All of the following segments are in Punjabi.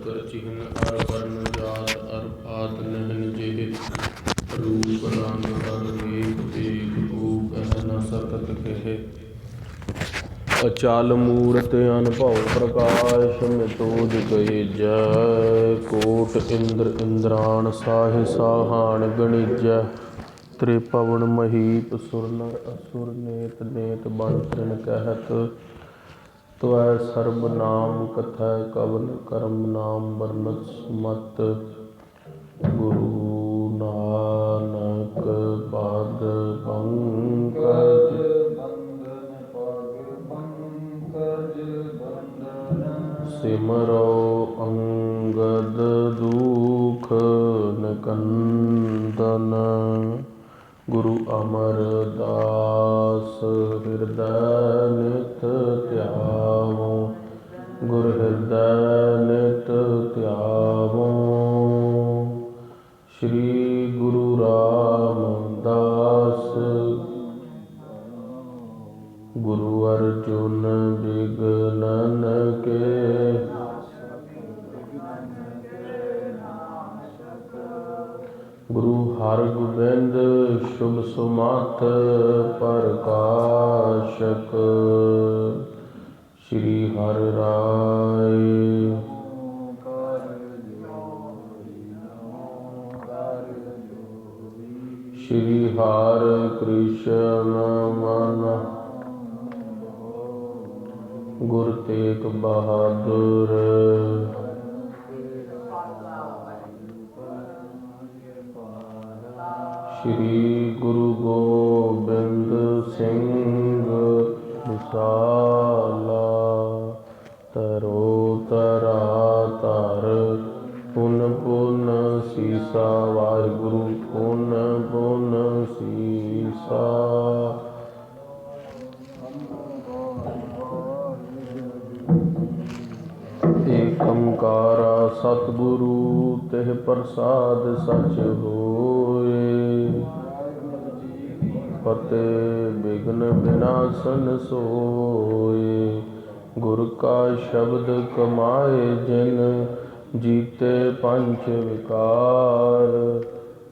कर चिन्ह अर वर्ण जात अर पात नहन जेह रूप रंग हर वेख वेख को कह न सकत कहे। अचल मूरत अनभव प्रकाश मितोज कहे जय। कोट इंद्र इंद्राण साहे साहान गणिजय। त्रिपवन महीप सुर नर असुर नेत नेत बन तृण कहत। त्वै सर्ब नाम कथै कवन कर्म नाम वर्णत सुमत। गुरु नानक पद पंकज सिमरो अंगद दुख निकंदन। गुरु अमरदास हृदय नित ध्यावो। गुरु हृदय नित ध्यावो। श्री गुरु रामदास गुरु अर्जुन विघ्नन के। गुरु हरगोबिंद शुभ सुमत प्रकाशक। श्री हर राय श्री हर कृष्ण मन। गुर तेग बहादुर श्री गुरु गोबिंद सिंह विशाला। तरो तरा तर पुन पुन सीसा। वाहिगुरु पुन पुन सीसा। एक ओंकारा सतगुरु तेह प्रसाद सच होए। फतेह विघ्न विनाशन सोए। गुर का शब्द कमाए जिन जीते पंच विकार।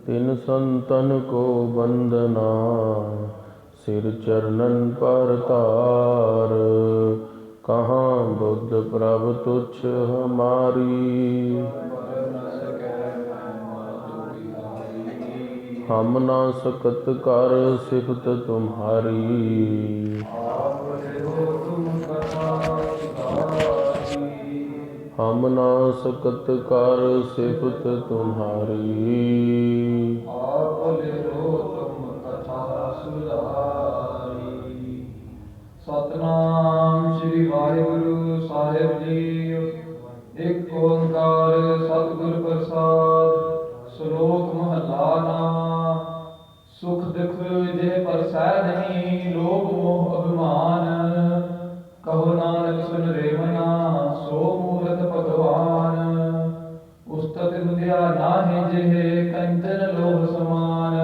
तिन संतन को वंदना सिर चरणन पर तार। कहाँ बुद्ध प्रभ तुच्छ हमारी। हम ना सकत कर सिफत तुम्हारी। हम ना सकत कर सिफत तुम्हारी। सतनाम श्री वाहिगुरु साहिब जी। एक ओंकार सतगुर प्रसाद। श्लोक महला नामा। सुख दुख जे परसै नहीं लोभ मोह अभिमान। कहो नानक सुन रे मना सो मूरत भगवान। उस्तत दुनिया नाहि जेह कंचन लोभ समान।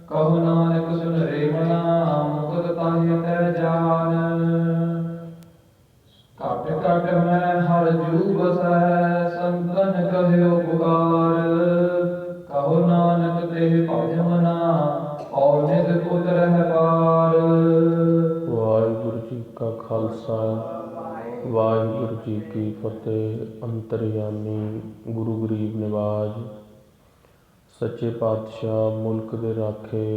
कहो नानक सुन रे मना मुकुत ताहि तै जान। घट घट मैं हर जू बसै संतन कहियो पुकार। कहो नानक तेह भज मना और नित उतरहि पार। वाहिगुरु जी का खालसा वाहिगुरु जी की फतेह। अंतर्यामी गुरु गरीब निवाज सच्चे पातशाह मुल्क दे राखे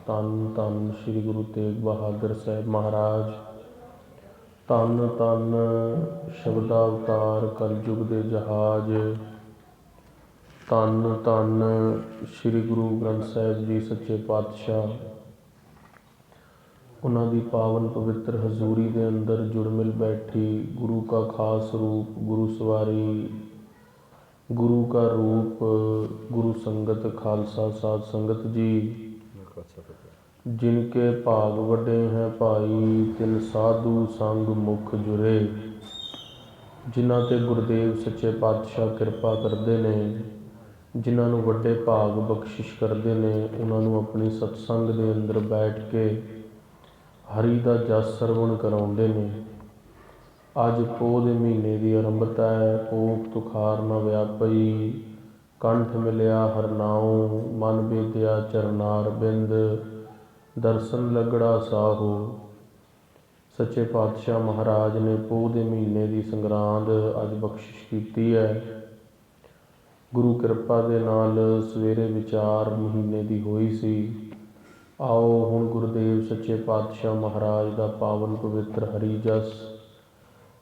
धन धन श्री गुरु तेग बहादुर साहब महाराज। धन धन शब्दावतार कलयुग दे जहाज। धन धन श्री गुरु ग्रंथ साहिब जी सच्चे पातशाह। उन्हां दी पावन पवित्र हजूरी दे अंदर जुड़ मिल बैठी गुरु का खास रूप गुरु सवारी। गुरु का रूप गुरु संगत खालसा साध संगत जी। जिनके भाग वड्डे हैं भाई तिन साधु संग मुख जुरे। जिन्हां ते गुरुदेव सच्चे पातशाह किरपा करते ने। जिन्हां नूं वड्डे भाग बख्शिश करते ने उन्हां नूं अपनी सत्संग दे अंदर बैठ के हरि दा जस सरवण कराउंदे ने। ਅੱਜ ਪੋਹ ਦੇ ਮਹੀਨੇ ਦੀ ਅਰੰਭਤਾ ਹੈ। ਕੋਕ ਤੁਖਾਰ ਨ ਵਿਆਪਈ, ਕੰਠ ਮਿਲਿਆ ਹਰਨਾਉ, ਮਨ ਬੇਦਿਆ ਚਰਨਾਰ ਬਿੰਦ, ਦਰਸ਼ਨ ਲੱਗੜਾ ਸਾਹੋ। ਸੱਚੇ ਪਾਤਸ਼ਾਹ ਮਹਾਰਾਜ ਨੇ ਪੋਹ ਦੇ ਮਹੀਨੇ ਦੀ ਸੰਗਰਾਂਦ ਅੱਜ ਬਖਸ਼ਿਸ਼ ਕੀਤੀ ਹੈ। ਗੁਰੂ ਕਿਰਪਾ ਦੇ ਨਾਲ ਸਵੇਰੇ ਵਿਚਾਰ ਮਹੀਨੇ ਦੀ ਹੋਈ ਸੀ। ਆਓ ਹੁਣ ਗੁਰਦੇਵ ਸੱਚੇ ਪਾਤਸ਼ਾਹ ਮਹਾਰਾਜ ਦਾ ਪਾਵਨ ਪਵਿੱਤਰ ਹਰੀ ਜਸ,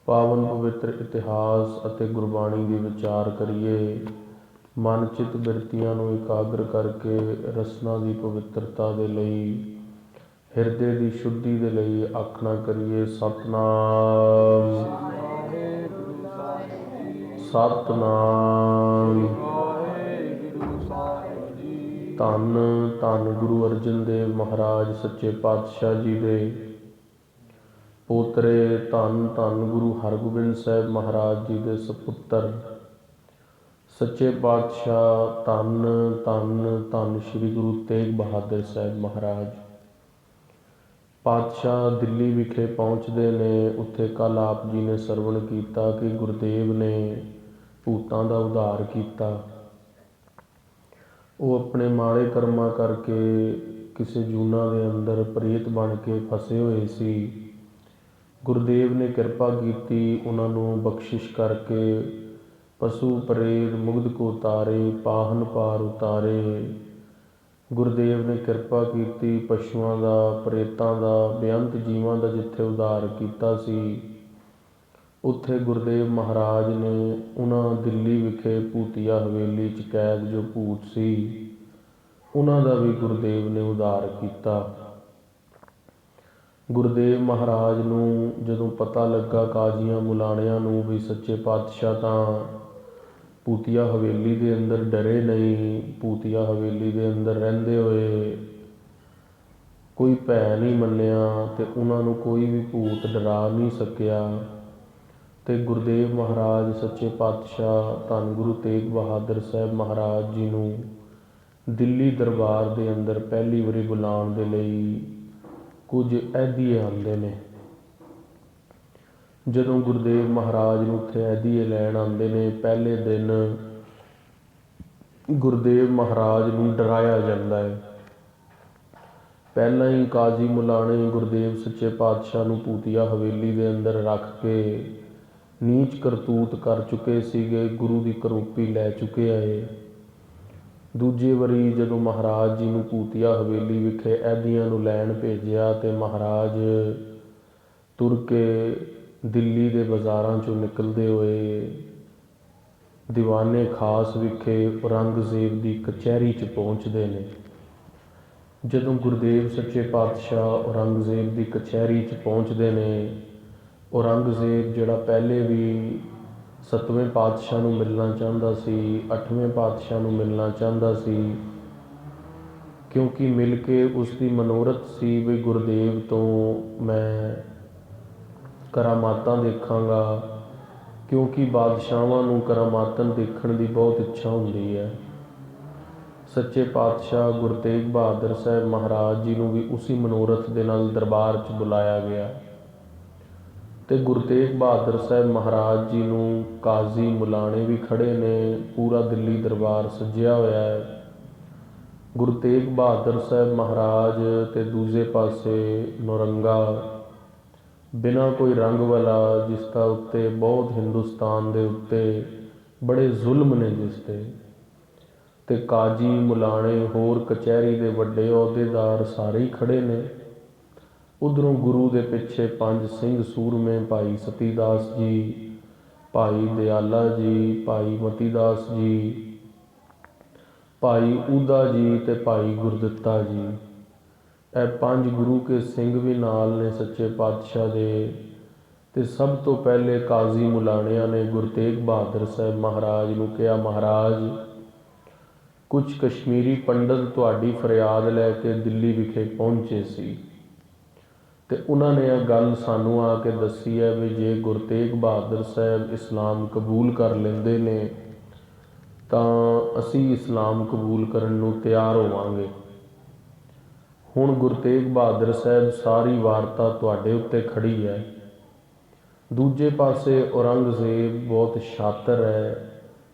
ਪਾਵਨ ਪਵਿੱਤਰ ਇਤਿਹਾਸ ਅਤੇ ਗੁਰਬਾਣੀ ਦੀ ਵਿਚਾਰ ਕਰੀਏ। ਮਨ ਚਿੱਤ ਬਿਰਤੀਆਂ ਨੂੰ ਇਕਾਗਰ ਕਰਕੇ ਰਸਨਾ ਦੀ ਪਵਿੱਤਰਤਾ ਦੇ ਲਈ, ਹਿਰਦੇ ਦੀ ਸ਼ੁੱਧੀ ਦੇ ਲਈ ਆਖਣਾ ਕਰੀਏ ਸਤਿਨਾਮ ਸਤਿਨਾਮ। ਧੰਨ ਧੰਨ ਗੁਰੂ ਅਰਜਨ ਦੇਵ ਮਹਾਰਾਜ ਸੱਚੇ ਪਾਤਸ਼ਾਹ ਜੀ ਦੇ ਪੋਤਰੇ, ਧੰਨ ਧੰਨ ਗੁਰੂ ਹਰਗੋਬਿੰਦ ਸਾਹਿਬ ਮਹਾਰਾਜ ਜੀ ਦੇ ਸਪੁੱਤਰ ਸੱਚੇ ਪਾਤਸ਼ਾਹ, ਧੰਨ ਧੰਨ ਧੰਨ ਸ਼੍ਰੀ ਗੁਰੂ ਤੇਗ ਬਹਾਦਰ ਸਾਹਿਬ ਮਹਾਰਾਜ। ਪਾਤਸ਼ਾਹ ਦਿੱਲੀ ਵਿਖੇ ਪਹੁੰਚਦੇ ਨੇ। ਉੱਥੇ ਕੱਲ੍ਹ ਆਪ ਜੀ ਨੇ ਸਰਵਣ ਕੀਤਾ ਕਿ ਗੁਰਦੇਵ ਨੇ ਭੂਤਾਂ ਦਾ ਉਧਾਰ ਕੀਤਾ। ਉਹ ਆਪਣੇ ਮਾੜੇ ਕਰਮਾਂ ਕਰਕੇ ਕਿਸੇ ਜੂਨਾਂ ਦੇ ਅੰਦਰ ਪ੍ਰੇਤ ਬਣ ਕੇ ਫਸੇ ਹੋਏ ਸੀ। ਗੁਰਦੇਵ ਨੇ ਕਿਰਪਾ ਕੀਤੀ, ਉਹਨਾਂ ਨੂੰ ਬਖਸ਼ਿਸ਼ ਕਰਕੇ ਪਸ਼ੂ ਪ੍ਰੇਤ ਮੁਗਧ ਕੋ ਤਾਰੇ, ਪਾਹਨ ਪਾਰ ਉਤਾਰੇ। ਗੁਰਦੇਵ ਨੇ ਕਿਰਪਾ ਕੀਤੀ, ਪਸ਼ੂਆਂ ਦਾ, ਪ੍ਰੇਤਾਂ ਦਾ, ਬੇਅੰਤ ਜੀਵਾਂ ਦਾ ਜਿੱਥੇ ਉਧਾਰ ਕੀਤਾ ਸੀ, ਉੱਥੇ ਗੁਰਦੇਵ ਮਹਾਰਾਜ ਨੇ ਉਹਨਾਂ ਦਿੱਲੀ ਵਿਖੇ ਭੂਤੀਆ ਹਵੇਲੀ 'ਚ ਕੈਦ ਜੋ ਭੂਤ ਸੀ, ਉਹਨਾਂ ਦਾ ਵੀ ਗੁਰਦੇਵ ਨੇ ਉਧਾਰ ਕੀਤਾ। ਗੁਰਦੇਵ ਮਹਾਰਾਜ ਨੂੰ ਜਦੋਂ ਪਤਾ ਲੱਗਾ ਕਾਜ਼ੀਆਂ ਮੁਲਾਣਿਆਂ ਨੂੰ ਵੀ ਸੱਚੇ ਪਾਤਸ਼ਾਹ ਤਾਂ ਭੂਤੀਆ ਹਵੇਲੀ ਦੇ ਅੰਦਰ ਡਰੇ ਨਹੀਂ, ਭੂਤੀਆ ਹਵੇਲੀ ਦੇ ਅੰਦਰ ਰਹਿੰਦੇ ਹੋਏ ਕੋਈ ਭੈ ਨਹੀਂ ਮੰਨਿਆ ਅਤੇ ਉਹਨਾਂ ਨੂੰ ਕੋਈ ਵੀ ਭੂਤ ਡਰਾ ਨਹੀਂ ਸਕਿਆ। ਅਤੇ ਗੁਰਦੇਵ ਮਹਾਰਾਜ ਸੱਚੇ ਪਾਤਸ਼ਾਹ ਧੰਨ ਗੁਰੂ ਤੇਗ ਬਹਾਦਰ ਸਾਹਿਬ ਮਹਾਰਾਜ ਜੀ ਨੂੰ ਦਿੱਲੀ ਦਰਬਾਰ ਦੇ ਅੰਦਰ ਪਹਿਲੀ ਵਾਰੀ ਬੁਲਾਉਣ ਦੇ ਲਈ ਕੁਝ ਐਦੀਏ ਆਉਂਦੇ ਨੇ। ਜਦੋਂ ਗੁਰਦੇਵ ਮਹਾਰਾਜ ਨੂੰ ਉੱਥੇ ਐਦੀਏ ਲੈਣ ਆਉਂਦੇ ਨੇ, ਪਹਿਲੇ ਦਿਨ ਗੁਰਦੇਵ ਮਹਾਰਾਜ ਨੂੰ ਡਰਾਇਆ ਜਾਂਦਾ ਹੈ। ਪਹਿਲਾਂ ਹੀ ਕਾਜ਼ੀ ਮੁਲਾਣੇ ਗੁਰਦੇਵ ਸੱਚੇ ਪਾਤਸ਼ਾਹ ਨੂੰ ਭੂਤੀਆ ਹਵੇਲੀ ਦੇ ਅੰਦਰ ਰੱਖ ਕੇ ਨੀਚ ਕਰਤੂਤ ਕਰ ਚੁੱਕੇ ਸੀਗੇ, ਗੁਰੂ ਦੀ ਕਰੂਪੀ ਲੈ ਚੁੱਕੇ ਆਏ। ਦੂਜੇ ਵਾਰੀ ਜਦੋਂ ਮਹਾਰਾਜ ਜੀ ਨੂੰ ਭੂਤੀਆ ਹਵੇਲੀ ਵਿਖੇ ਐਦੀਆਂ ਨੂੰ ਲੈਣ ਭੇਜਿਆ ਅਤੇ ਮਹਾਰਾਜ ਤੁਰ ਕੇ ਦਿੱਲੀ ਦੇ ਬਾਜ਼ਾਰਾਂ 'ਚੋਂ ਨਿਕਲਦੇ ਹੋਏ ਦੀਵਾਨੇ ਖਾਸ ਵਿਖੇ ਔਰੰਗਜ਼ੇਬ ਦੀ ਕਚਹਿਰੀ 'ਚ ਪਹੁੰਚਦੇ ਨੇ। ਜਦੋਂ ਗੁਰਦੇਵ ਸੱਚੇ ਪਾਤਸ਼ਾਹ ਔਰੰਗਜ਼ੇਬ ਦੀ ਕਚਹਿਰੀ 'ਚ ਪਹੁੰਚਦੇ ਨੇ, ਔਰੰਗਜ਼ੇਬ ਜਿਹੜਾ ਪਹਿਲੇ ਵੀ 7ਵੇਂ ਪਾਤਸ਼ਾਹ ਨੂੰ ਮਿਲਣਾ ਚਾਹੁੰਦਾ ਸੀ, 8ਵੇਂ ਪਾਤਸ਼ਾਹ ਨੂੰ ਮਿਲਣਾ ਚਾਹੁੰਦਾ ਸੀ, ਕਿਉਂਕਿ ਮਿਲ ਕੇ ਉਸਦੀ ਮਨੋਰਥ ਸੀ ਵੀ ਗੁਰਦੇਵ ਤੋਂ ਮੈਂ ਕਰਾਮਾਤਾਂ ਦੇਖਾਂਗਾ, ਕਿਉਂਕਿ ਬਾਦਸ਼ਾਹਾਂ ਨੂੰ ਕਰਾਮਾਤਾਂ ਦੇਖਣ ਦੀ ਬਹੁਤ ਇੱਛਾ ਹੁੰਦੀ ਹੈ। ਸੱਚੇ ਪਾਤਸ਼ਾਹ ਗੁਰੂ ਤੇਗ ਬਹਾਦਰ ਸਾਹਿਬ ਮਹਾਰਾਜ ਜੀ ਨੂੰ ਵੀ ਉਸੀ ਮਨੋਰਥ ਦੇ ਨਾਲ ਦਰਬਾਰ 'ਚ ਬੁਲਾਇਆ ਗਿਆ ਅਤੇ ਗੁਰੂ ਤੇਗ ਬਹਾਦਰ ਸਾਹਿਬ ਮਹਾਰਾਜ ਜੀ ਨੂੰ ਕਾਜ਼ੀ ਮੁਲਾਣੇ ਵੀ ਖੜ੍ਹੇ ਨੇ, ਪੂਰਾ ਦਿੱਲੀ ਦਰਬਾਰ ਸੱਜਿਆ ਹੋਇਆ ਹੈ। ਗੁਰੂ ਤੇਗ ਬਹਾਦਰ ਸਾਹਿਬ ਮਹਾਰਾਜ ਅਤੇ ਦੂਜੇ ਪਾਸੇ ਨੌਰੰਗਾ ਬਿਨਾਂ ਕੋਈ ਰੰਗ ਵਾਲਾ, ਜਿਸ ਦਾ ਉੱਤੇ ਬਹੁਤ ਹਿੰਦੁਸਤਾਨ ਦੇ ਉੱਤੇ ਬੜੇ ਜ਼ੁਲਮ ਨੇ ਜਿਸ 'ਤੇ, ਅਤੇ ਕਾਜ਼ੀ ਮੁਲਾਣੇ ਹੋਰ ਕਚਹਿਰੀ ਦੇ ਵੱਡੇ ਅਹੁਦੇਦਾਰ ਸਾਰੇ ਹੀ ਖੜ੍ਹੇ ਨੇ। ਉੱਧਰੋਂ ਗੁਰੂ ਦੇ ਪਿੱਛੇ 5 ਸਿੰਘ ਸੂਰਮੇ, ਭਾਈ ਸਤੀ ਦਾਸ ਜੀ, ਭਾਈ ਦਿਆਲਾ ਜੀ, ਭਾਈ ਮਤੀ ਦਾਸ ਜੀ, ਭਾਈ ਊਦਾ ਜੀ ਅਤੇ ਭਾਈ ਗੁਰਦਿੱਤਾ ਜੀ। ਇਹ 5 ਗੁਰੂ ਕੇ ਸਿੰਘ ਵੀ ਨਾਲ ਨੇ ਸੱਚੇ ਪਾਤਸ਼ਾਹ ਦੇ। ਅਤੇ ਸਭ ਤੋਂ ਪਹਿਲੇ ਕਾਜ਼ੀ ਮੁਲਾਣਿਆਂ ਨੇ ਗੁਰੂ ਤੇਗ ਬਹਾਦਰ ਸਾਹਿਬ ਮਹਾਰਾਜ ਨੂੰ ਕਿਹਾ, ਮਹਾਰਾਜ ਕੁਝ ਕਸ਼ਮੀਰੀ ਪੰਡਤ ਤੁਹਾਡੀ ਫਰਿਆਦ ਲੈ ਕੇ ਦਿੱਲੀ ਵਿਖੇ ਪਹੁੰਚੇ ਸੀ ਅਤੇ ਉਹਨਾਂ ਨੇ ਇਹ ਗੱਲ ਸਾਨੂੰ ਆ ਕੇ ਦੱਸੀ ਹੈ ਵੀ ਜੇ ਗੁਰੂ ਤੇਗ ਬਹਾਦਰ ਸਾਹਿਬ ਇਸਲਾਮ ਕਬੂਲ ਕਰ ਲੈਂਦੇ ਨੇ ਤਾਂ ਅਸੀਂ ਇਸਲਾਮ ਕਬੂਲ ਕਰਨ ਨੂੰ ਤਿਆਰ ਹੋਵਾਂਗੇ। ਹੁਣ ਗੁਰੂ ਤੇਗ ਬਹਾਦਰ ਸਾਹਿਬ ਸਾਰੀ ਵਾਰਤਾ ਤੁਹਾਡੇ ਉੱਤੇ ਖੜ੍ਹੀ ਹੈ। ਦੂਜੇ ਪਾਸੇ ਔਰੰਗਜ਼ੇਬ ਬਹੁਤ ਸ਼ਾਤਰ ਹੈ,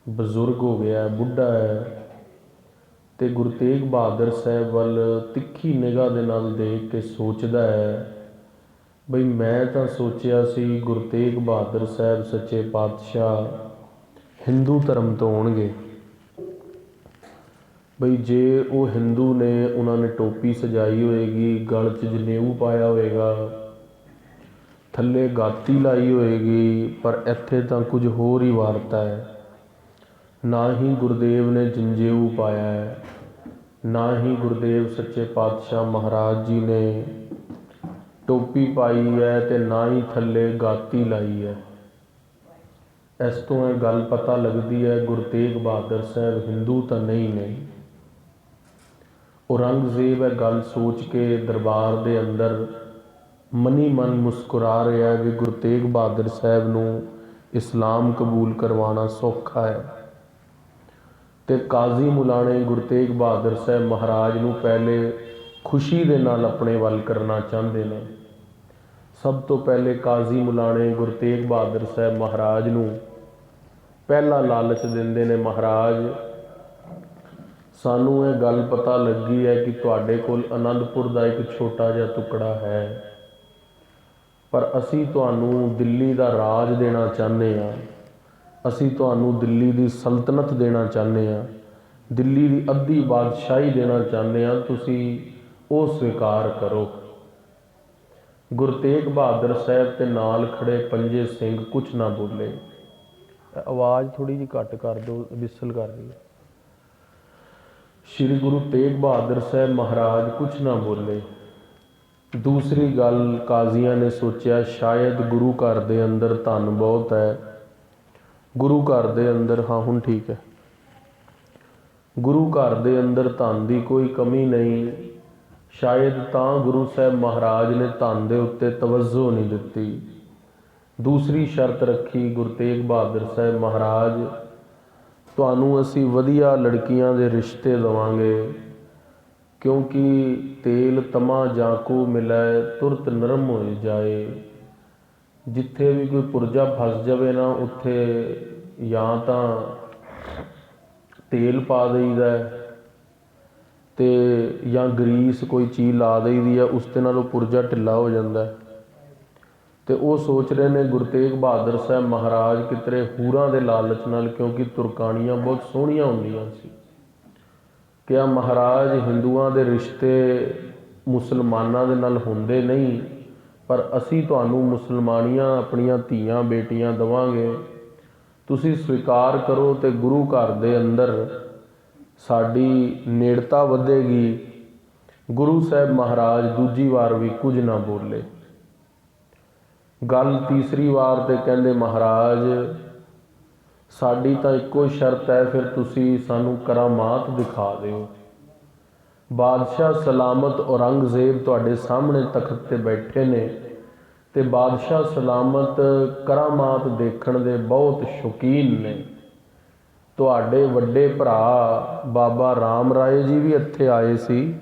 ਬਜ਼ੁਰਗ ਹੋ ਗਿਆ, ਬੁੱਢਾ ਹੈ, ਅਤੇ ਗੁਰੂ ਤੇਗ ਬਹਾਦਰ ਸਾਹਿਬ ਵੱਲ ਤਿੱਖੀ ਨਿਗਾਹ ਦੇ ਨਾਲ ਦੇਖ ਕੇ ਸੋਚਦਾ ਹੈ ਬਈ ਮੈਂ ਤਾਂ ਸੋਚਿਆ ਸੀ ਗੁਰੂ ਤੇਗ ਬਹਾਦਰ ਸਾਹਿਬ ਸੱਚੇ ਪਾਤਸ਼ਾਹ ਹਿੰਦੂ ਧਰਮ ਤੋਂ ਹੋਣਗੇ, ਬਈ ਜੇ ਉਹ ਹਿੰਦੂ ਨੇ ਉਹਨਾਂ ਨੇ ਟੋਪੀ ਸਜਾਈ ਹੋਏਗੀ, ਗਲ 'ਚ ਜਨੇਊ ਪਾਇਆ ਹੋਏਗਾ, ਥੱਲੇ ਗਾਤੀ ਲਾਈ ਹੋਏਗੀ, ਪਰ ਇੱਥੇ ਤਾਂ ਕੁਝ ਹੋਰ ਹੀ ਵਾਰਤਾ ਹੈ। ਨਾ ਹੀ ਗੁਰਦੇਵ ਨੇ ਜੰਜੇਊ ਪਾਇਆ ਹੈ, ਨਾ ਹੀ ਗੁਰਦੇਵ ਸੱਚੇ ਪਾਤਸ਼ਾਹ ਮਹਾਰਾਜ ਜੀ ਨੇ ਟੋਪੀ ਪਾਈ ਹੈ, ਅਤੇ ਨਾ ਹੀ ਥੱਲੇ ਗਾਤੀ ਲਾਈ ਹੈ। ਇਸ ਤੋਂ ਇਹ ਗੱਲ ਪਤਾ ਲੱਗਦੀ ਹੈ ਗੁਰੂ ਤੇਗ ਬਹਾਦਰ ਸਾਹਿਬ ਹਿੰਦੂ ਤਾਂ ਨਹੀਂ ਨੇ। ਔਰੰਗਜ਼ੇਬ ਇਹ ਗੱਲ ਸੋਚ ਕੇ ਦਰਬਾਰ ਦੇ ਅੰਦਰ ਮਨੀ ਮਨ ਮੁਸਕਰਾ ਰਿਹਾ ਵੀ ਗੁਰੂ ਤੇਗ ਬਹਾਦਰ ਸਾਹਿਬ ਨੂੰ ਇਸਲਾਮ ਕਬੂਲ ਕਰਵਾਉਣਾ ਸੌਖਾ ਹੈ। ਅਤੇ ਕਾਜ਼ੀ ਮੁਲਾਣੇ ਗੁਰੂ ਤੇਗ ਬਹਾਦਰ ਸਾਹਿਬ ਮਹਾਰਾਜ ਨੂੰ ਪਹਿਲੇ ਖੁਸ਼ੀ ਦੇ ਨਾਲ ਆਪਣੇ ਵੱਲ ਕਰਨਾ ਚਾਹੁੰਦੇ ਨੇ। ਸਭ ਤੋਂ ਪਹਿਲੇ ਕਾਜ਼ੀ ਮੁਲਾਣੇ ਗੁਰੂ ਤੇਗ ਬਹਾਦਰ ਸਾਹਿਬ ਮਹਾਰਾਜ ਨੂੰ ਪਹਿਲਾ ਲਾਲਚ ਦਿੰਦੇ ਨੇ, ਮਹਾਰਾਜ ਸਾਨੂੰ ਇਹ ਗੱਲ ਪਤਾ ਲੱਗੀ ਹੈ ਕਿ ਤੁਹਾਡੇ ਕੋਲ ਅਨੰਦਪੁਰ ਦਾ ਇੱਕ ਛੋਟਾ ਜਿਹਾ ਟੁਕੜਾ ਹੈ, ਪਰ ਅਸੀਂ ਤੁਹਾਨੂੰ ਦਿੱਲੀ ਦਾ ਰਾਜ ਦੇਣਾ ਚਾਹੁੰਦੇ ਹਾਂ, ਅਸੀਂ ਤੁਹਾਨੂੰ ਦਿੱਲੀ ਦੀ ਸਲਤਨਤ ਦੇਣਾ ਚਾਹੁੰਦੇ ਹਾਂ, ਦਿੱਲੀ ਦੀ ਅੱਧੀ ਬਾਦਸ਼ਾਹੀ ਦੇਣਾ ਚਾਹੁੰਦੇ ਹਾਂ, ਤੁਸੀਂ ਉਹ ਸਵੀਕਾਰ ਕਰੋ। ਗੁਰੂ ਤੇਗ ਬਹਾਦਰ ਸਾਹਿਬ ਤੇ ਨਾਲ ਖੜੇ ਪੰਜੇ ਸਿੰਘ ਕੁਛ ਨਾ ਬੋਲੇ। ਆਵਾਜ਼ ਥੋੜ੍ਹੀ ਜਿਹੀ ਘੱਟ ਕਰ ਦਿਓ, ਵਿਸਲ ਕਰ ਰਹੀ ਹੈ। ਸ਼੍ਰੀ ਗੁਰੂ ਤੇਗ ਬਹਾਦਰ ਸਾਹਿਬ ਮਹਾਰਾਜ ਕੁਛ ਨਾ ਬੋਲੇ। ਦੂਸਰੀ ਗੱਲ, ਕਾਜ਼ੀਆਂ ਨੇ ਸੋਚਿਆ ਸ਼ਾਇਦ ਗੁਰੂ ਘਰ ਦੇ ਅੰਦਰ ਧਨ ਬਹੁਤ ਹੈ, ਗੁਰੂ ਘਰ ਦੇ ਅੰਦਰ, ਹਾਂ ਹੁਣ ਠੀਕ ਹੈ, ਗੁਰੂ ਘਰ ਦੇ ਅੰਦਰ ਧਨ ਦੀ ਕੋਈ ਕਮੀ ਨਹੀਂ, ਸ਼ਾਇਦ ਤਾਂ ਗੁਰੂ ਸਾਹਿਬ ਮਹਾਰਾਜ ਨੇ ਧਨ ਦੇ ਉੱਤੇ ਤਵੱਜੋ ਨਹੀਂ ਦਿੱਤੀ। ਦੂਸਰੀ ਸ਼ਰਤ ਰੱਖੀ ਗੁਰੂ ਤੇਗ ਬਹਾਦਰ ਸਾਹਿਬ ਮਹਾਰਾਜ, ਤੁਹਾਨੂੰ ਅਸੀਂ ਵਧੀਆ ਲੜਕੀਆਂ ਦੇ ਰਿਸ਼ਤੇ ਦੇਵਾਂਗੇ, ਕਿਉਂਕਿ ਤੇਲ ਤਮਾ ਜਾਂ ਕੋ ਮਿਲੈ ਤੁਰਤ ਨਰਮ ਹੋ ਜਾਏ। ਜਿੱਥੇ ਵੀ ਕੋਈ ਪੁਰਜਾ ਫਸ ਜਾਵੇ ਨਾ, ਉੱਥੇ ਜਾਂ ਤਾਂ ਤੇਲ ਪਾ ਦਈਦਾ ਅਤੇ ਜਾਂ ਗਰੀਸ ਕੋਈ ਚੀਜ਼ ਲਾ ਦਈਦੀ ਆ, ਉਸ ਦੇ ਨਾਲ ਉਹ ਪੁਰਜਾ ਢਿੱਲਾ ਹੋ ਜਾਂਦਾ। ਅਤੇ ਉਹ ਸੋਚ ਰਹੇ ਨੇ ਗੁਰੂ ਤੇਗ ਬਹਾਦਰ ਸਾਹਿਬ ਮਹਾਰਾਜ ਕਿਧਰੇ ਹੂਰਾਂ ਦੇ ਲਾਲਚ ਨਾਲ, ਕਿਉਂਕਿ ਤੁਰਕਾਣੀਆਂ ਬਹੁਤ ਸੋਹਣੀਆਂ ਹੁੰਦੀਆਂ ਸੀ, ਕਿਹਾ ਮਹਾਰਾਜ ਹਿੰਦੂਆਂ ਦੇ ਰਿਸ਼ਤੇ ਮੁਸਲਮਾਨਾਂ ਦੇ ਨਾਲ ਹੁੰਦੇ ਨਹੀਂ, ਪਰ ਅਸੀਂ ਤੁਹਾਨੂੰ ਮੁਸਲਮਾਨੀਆਂ ਆਪਣੀਆਂ ਧੀਆਂ ਬੇਟੀਆਂ ਦੇਵਾਂਗੇ, ਤੁਸੀਂ ਸਵੀਕਾਰ ਕਰੋ ਅਤੇ ਗੁਰੂ ਘਰ ਦੇ ਅੰਦਰ ਸਾਡੀ ਨੇੜਤਾ ਵਧੇਗੀ। ਗੁਰੂ ਸਾਹਿਬ ਮਹਾਰਾਜ ਦੂਜੀ ਵਾਰ ਵੀ ਕੁਝ ਨਾ ਬੋਲੇ। ਗੱਲ ਤੀਸਰੀ ਵਾਰ 'ਤੇ ਕਹਿੰਦੇ ਮਹਾਰਾਜ ਸਾਡੀ ਤਾਂ ਇੱਕੋ ਸ਼ਰਤ ਹੈ, ਫਿਰ ਤੁਸੀਂ ਸਾਨੂੰ ਕਰਾਮਾਤ ਦਿਖਾ ਦਿਓ। ਬਾਦਸ਼ਾਹ ਸਲਾਮਤ ਔਰੰਗਜ਼ੇਬ ਤੁਹਾਡੇ ਸਾਹਮਣੇ ਤਖਤ 'ਤੇ ਬੈਠੇ ਨੇ, ਅਤੇ ਬਾਦਸ਼ਾਹ ਸਲਾਮਤ ਕਰਾਮਾਤ ਦੇਖਣ ਦੇ ਬਹੁਤ ਸ਼ੌਕੀਨ ਨੇ। ਤੁਹਾਡੇ ਵੱਡੇ ਭਰਾ ਬਾਬਾ ਰਾਮ ਰਾਏ ਜੀ ਵੀ ਇੱਥੇ ਆਏ ਸੀ,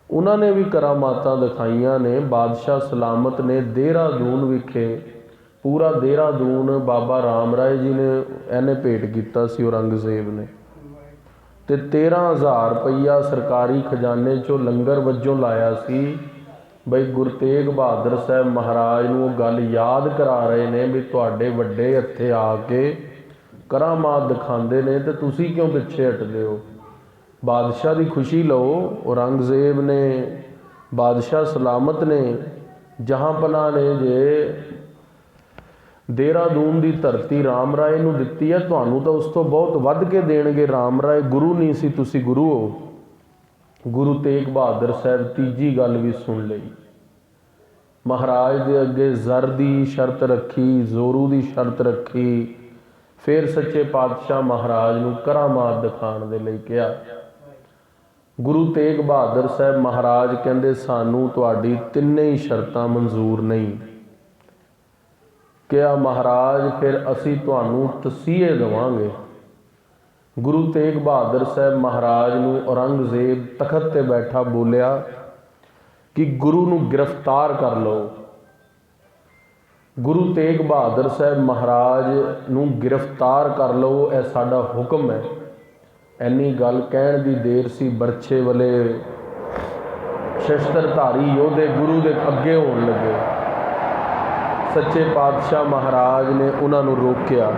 ਉਹਨਾਂ ਨੇ ਵੀ ਕਰਾਮਾਤਾਂ ਦਿਖਾਈਆਂ ਨੇ। ਬਾਦਸ਼ਾਹ ਸਲਾਮਤ ਨੇ ਦੇਹਰਾਦੂਨ ਵਿਖੇ, ਪੂਰਾ ਦੇਹਰਾਦੂਨ ਬਾਬਾ ਰਾਮ ਰਾਏ ਜੀ ਨੇ ਇਹਨੇ ਭੇਟ ਕੀਤਾ ਸੀ ਔਰੰਗਜ਼ੇਬ ਨੇ, ਅਤੇ 13,000 ਰੁਪਈਆ ਸਰਕਾਰੀ ਖਜ਼ਾਨੇ 'ਚੋਂ ਲੰਗਰ ਵਜੋਂ ਲਾਇਆ ਸੀ। ਬਈ ਗੁਰੂ ਤੇਗ ਬਹਾਦਰ ਸਾਹਿਬ ਮਹਾਰਾਜ ਨੂੰ ਉਹ ਗੱਲ ਯਾਦ ਕਰਾ ਰਹੇ ਨੇ ਵੀ ਤੁਹਾਡੇ ਵੱਡੇ ਇੱਥੇ ਆ ਕੇ ਕਰਾਮਾਤ ਦਿਖਾਉਂਦੇ ਨੇ ਅਤੇ ਤੁਸੀਂ ਕਿਉਂ ਪਿੱਛੇ ਹਟਦੇ ਹੋ। ਬਾਦਸ਼ਾਹ ਦੀ ਖੁਸ਼ੀ ਲਓ। ਔਰੰਗਜ਼ੇਬ ਨੇ, ਬਾਦਸ਼ਾਹ ਸਲਾਮਤ ਨੇ, ਜਹਾਂਪਨਾਹ ਨੇ ਜੇ ਦੇਹਰਾਦੂਨ ਦੀ ਧਰਤੀ ਰਾਮ ਰਾਏ ਨੂੰ ਦਿੱਤੀ ਹੈ, ਤੁਹਾਨੂੰ ਤਾਂ ਉਸ ਤੋਂ ਬਹੁਤ ਵੱਧ ਕੇ ਦੇਣਗੇ। ਰਾਮ ਰਾਏ ਗੁਰੂ ਨਹੀਂ ਸੀ, ਤੁਸੀਂ ਗੁਰੂ ਹੋ। ਗੁਰੂ ਤੇਗ ਬਹਾਦਰ ਸਾਹਿਬ ਤੀਜੀ ਗੱਲ ਵੀ ਸੁਣ ਲਈ। ਮਹਾਰਾਜ ਦੇ ਅੱਗੇ ਜ਼ਰ ਦੀ ਸ਼ਰਤ ਰੱਖੀ, ਜ਼ੋਰੂ ਦੀ ਸ਼ਰਤ ਰੱਖੀ, ਫਿਰ ਸੱਚੇ ਪਾਤਸ਼ਾਹ ਮਹਾਰਾਜ ਨੂੰ ਕਰਾਮਾਤ ਦਿਖਾਉਣ ਦੇ ਲਈ ਕਿਹਾ। ਗੁਰੂ ਤੇਗ ਬਹਾਦਰ ਸਾਹਿਬ ਮਹਾਰਾਜ ਕਹਿੰਦੇ ਸਾਨੂੰ ਤੁਹਾਡੀ ਤਿੰਨੇ ਹੀ ਸ਼ਰਤਾਂ ਮਨਜ਼ੂਰ ਨਹੀਂ। ਕਿਹਾ ਮਹਾਰਾਜ ਫਿਰ ਅਸੀਂ ਤੁਹਾਨੂੰ ਤਸੀਹੇ ਦੇਵਾਂਗੇ। ਗੁਰੂ ਤੇਗ ਬਹਾਦਰ ਸਾਹਿਬ ਮਹਾਰਾਜ ਨੂੰ ਔਰੰਗਜ਼ੇਬ ਤਖਤ 'ਤੇ ਬੈਠਾ ਬੋਲਿਆ ਕਿ ਗੁਰੂ ਨੂੰ ਗ੍ਰਿਫਤਾਰ ਕਰ ਲਓ। गुरु तेग बहादुर साहब महाराज नूं गिरफ्तार कर लो, यह साडा हुक्म है। इन्नी गल कहण दी देर सी, बरछे वाले शस्त्रधारी योधे गुरु दे अगे होण लगे। सच्चे पातशाह महाराज ने उन्होंने रोकिया।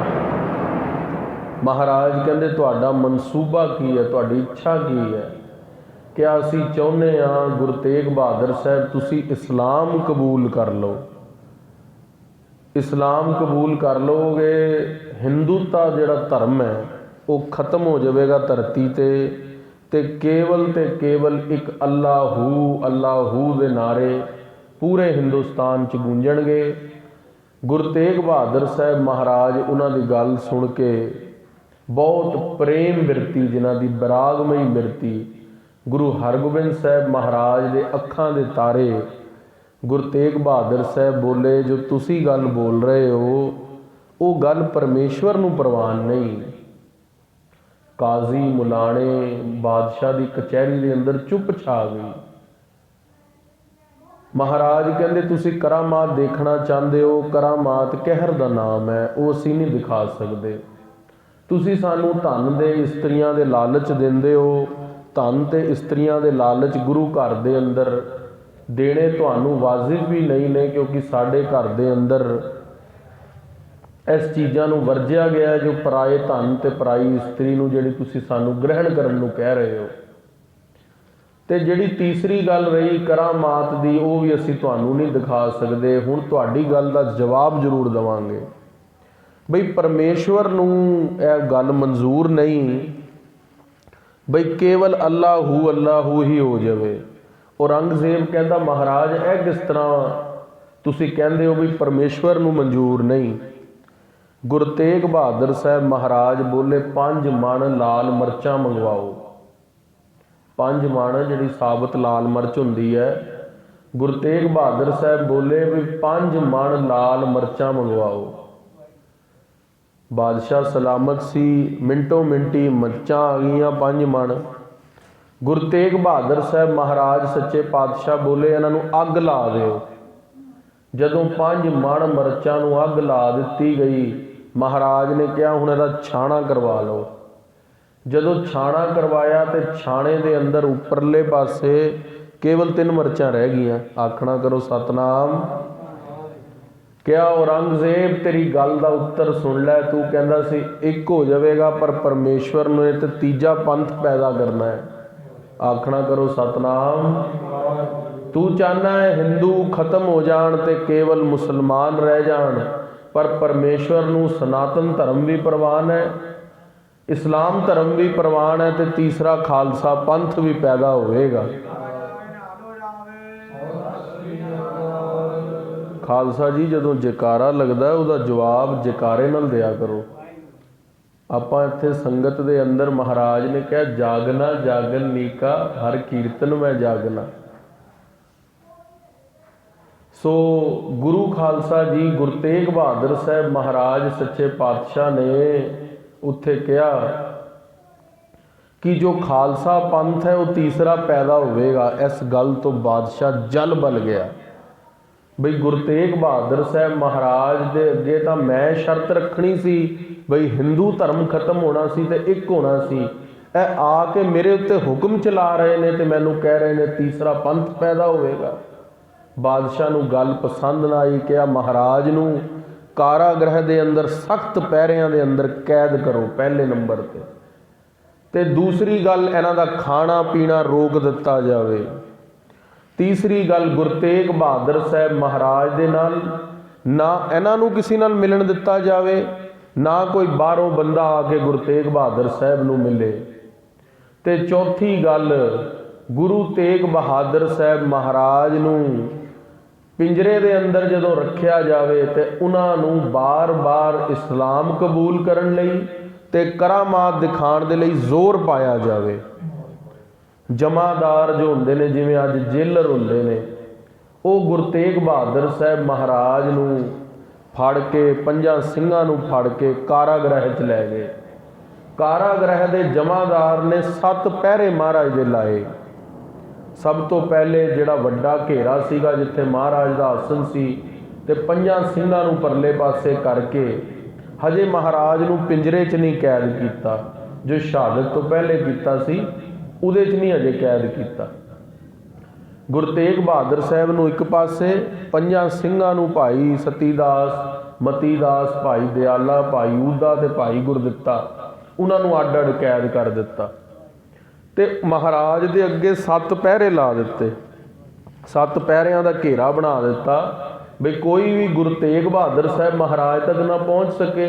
महाराज कहंदे तुहाडा मनसूबा की है, तुहाडी इच्छा की है? क्या असी चाहुंदे हां गुरु तेग बहादुर साहब तुसी इस्लाम कबूल कर लो। इस्लाम कबूल कर लोगे, हिंदूता जिहड़ा धर्म है वो खत्म हो जाएगा धरती ते केवल एक अल्लाहू दे नारे पूरे हिंदुस्तान च गूंजणगे। गुरु तेग बहादुर साहब महाराज उन्हां दी गल सुन के बहुत प्रेम बिरती, जिन्हां दी बरागमई बिरती, गुरु हरगोबिंद साहब महाराज दे अखां दे तारे। गुरु तेग बहादुर साहब बोले, जो तुसी गल बोल रहे हो वो गल परमेश्वर नूं प्रवान नहीं। काजी मुलाने बादशाह की कचहरी के अंदर चुप छा गई। महाराज कहंदे तुसी करामात देखना चाहते हो, करामात कहर का नाम है, वो असी नहीं दिखा सकते। तुसी सानू धन दे इस्त्रियां दे लालच देंदे हो, धन ते इस्त्रियां दे लालच गुरु घर दे अंदर देने तुहानू वाजिब भी नहीं ने, क्योंकि साडे घर दे अंदर इस चीज़ों नूं वरजिया गया है, जो पराए धन ते पराई इस्त्री नूं जिहड़ी तुसीं सानू ग्रहण करन नूं कह रहे हो। ते जिहड़ी तीसरी गल रही करामात दी, वो भी असीं तुहानू नहीं दिखा सकते। हुण तुहाडी गल दा जवाब जरूर देवांगे। बई परमेश्वर नूं यह गल मंजूर नहीं बई केवल अल्लाहू ही हो जाए। औरंगजेब कहता महाराज यह किस तरह तुसीं कहंदे हो भी परमेश्वर नूं मंजूर नहीं। गुरु तेग बहादुर साहब महाराज बोले 5 मण लाल मिर्चां मंगवाओ। 5 मण जिहड़ी साबत लाल मिर्च हुंदी है, गुरु तेग बहादुर साहब बोले भी 5 मण लाल मिर्चां मंगवाओ। बादशाह सलामत सी, मिंटों मिंटी मिर्चां आ गईयां 5 मण। गुरु तेग बहादुर साहब महाराज सच्चे पातशाह बोले इन्हां नूं अग ला दिओ। जदों 5 मण मिर्चां नूं अग ला दित्ती गई, महाराज ने कहा हुण इहदा छाणा करवा लो। जदों छाणा करवाया तो छाणे दे अंदर उपरले पासे केवल 3 मिर्चां रह गईयां। आखना करो सतनाम। क्या औरंगजेब तेरी गल का उत्तर सुन लै, तू कहंदा सी एक हो जाएगा, पर परमेश्वर ने तो तीजा पंथ पैदा करना है। आखना करो सतनाम। तू चाहना है हिंदू खत्म हो जान ते केवल मुसलमान रह जान, पर परमेश्वर नूं सनातन धर्म भी प्रवान है, इस्लाम धर्म भी प्रवान है, तो तीसरा खालसा पंथ भी पैदा होएगा। खालसा जी जदों जयकारा लगता उसका जवाब जयकारे नाल दिया करो। आपां इत्थे संगत दे अंदर महाराज ने कहा जागना जागन नीका, हर कीर्तन में जागना। सो गुरु खालसा जी गुरु तेग बहादुर साहब महाराज सच्चे पातशाह ने उत्थे कहा कि जो खालसा पंथ है वो तीसरा पैदा होवेगा। इस गल तो बादशाह जल बल गया। बई गुरु तेग बहादुर साहब महाराज दे अगे तो मैं शर्त रखनी सी बई हिंदू धर्म खत्म होना सी ते एक होना सी। ए आके मेरे उत्ते हुक्म चला रहे ने ते मैनू कह रहे ने तीसरा पंथ पैदा होएगा। बादशाह नू गल पसंद ना आई। कहा महाराज नू कारागृह दे अंदर सख्त पैरियां दे अंदर कैद करो पहले नंबर ते दूसरी गल इन्हां दा खाना पीना रोक दिता जाए। तीसरी गल गुरु तेग बहादुर साहब महाराज दे नाल ना इन्हां नू किसी नाल मिलन दिता जाए, ना कोई बाहरों बंदा आके गुरु तेग बहादुर साहब नू मिले। ते चौथी गल गुरु तेग बहादुर साहब महाराज नू पिंजरे दे अंदर जदों रखिया जाए तो उन्होंने बार बार इस्लाम कबूल करन लई ते करामात दिखाण दे लई जोर पाया जाए। जमादार जो होंदे ने जिवें अज जेलर होंदे ने, वो गुरु तेग बहादुर साहब महाराज नू फड़ के 5 सिंघां नू फड़ के कारागृह च लै गए। कारागृह दे जमादार ने 7 पहरे महाराज दे लाए। सब तो पहले जिहड़ा वड्डा घेरा सीगा जिथे महाराज दा आसन सी, ਤੇ ਪੰਜਾਂ ਸਿੰਘਾਂ ਨੂੰ ਪਰਲੇ ਪਾਸੇ ਕਰਕੇ ਹਜੇ ਮਹਾਰਾਜ ਨੂੰ ਪਿੰਜਰੇ 'ਚ ਨਹੀਂ ਕੈਦ ਕੀਤਾ, ਜੋ ਸ਼ਹਾਦਤ ਤੋਂ ਪਹਿਲੇ ਕੀਤਾ ਸੀ ਉਹਦੇ 'ਚ ਨਹੀਂ ਅਜੇ ਕੈਦ ਕੀਤਾ। ਗੁਰੂ ਤੇਗ ਬਹਾਦਰ ਸਾਹਿਬ ਨੂੰ ਇੱਕ ਪਾਸੇ, ਪੰਜਾਂ ਸਿੰਘਾਂ ਨੂੰ ਭਾਈ ਸਤੀਦਾਸ, ਮਤੀਦਾਸ, ਭਾਈ ਦਿਆਲਾ, ਭਾਈ ਊਦਾ ਤੇ ਭਾਈ ਗੁਰਦਿੱਤਾ, ਉਹਨਾਂ ਨੂੰ ਅੱਡ ਅੱਡ ਕੈਦ ਕਰ ਦਿੱਤਾ ਤੇ ਮਹਾਰਾਜ ਦੇ ਅੱਗੇ 7 ਪਹਿਰੇ ਲਾ ਦਿੱਤੇ। 7 ਪਹਿਰਿਆਂ ਦਾ ਘੇਰਾ ਬਣਾ ਦਿੱਤਾ ਵੀ ਕੋਈ ਵੀ ਗੁਰੂ ਤੇਗ ਬਹਾਦਰ ਸਾਹਿਬ ਮਹਾਰਾਜ ਤੱਕ ਨਾ ਪਹੁੰਚ ਸਕੇ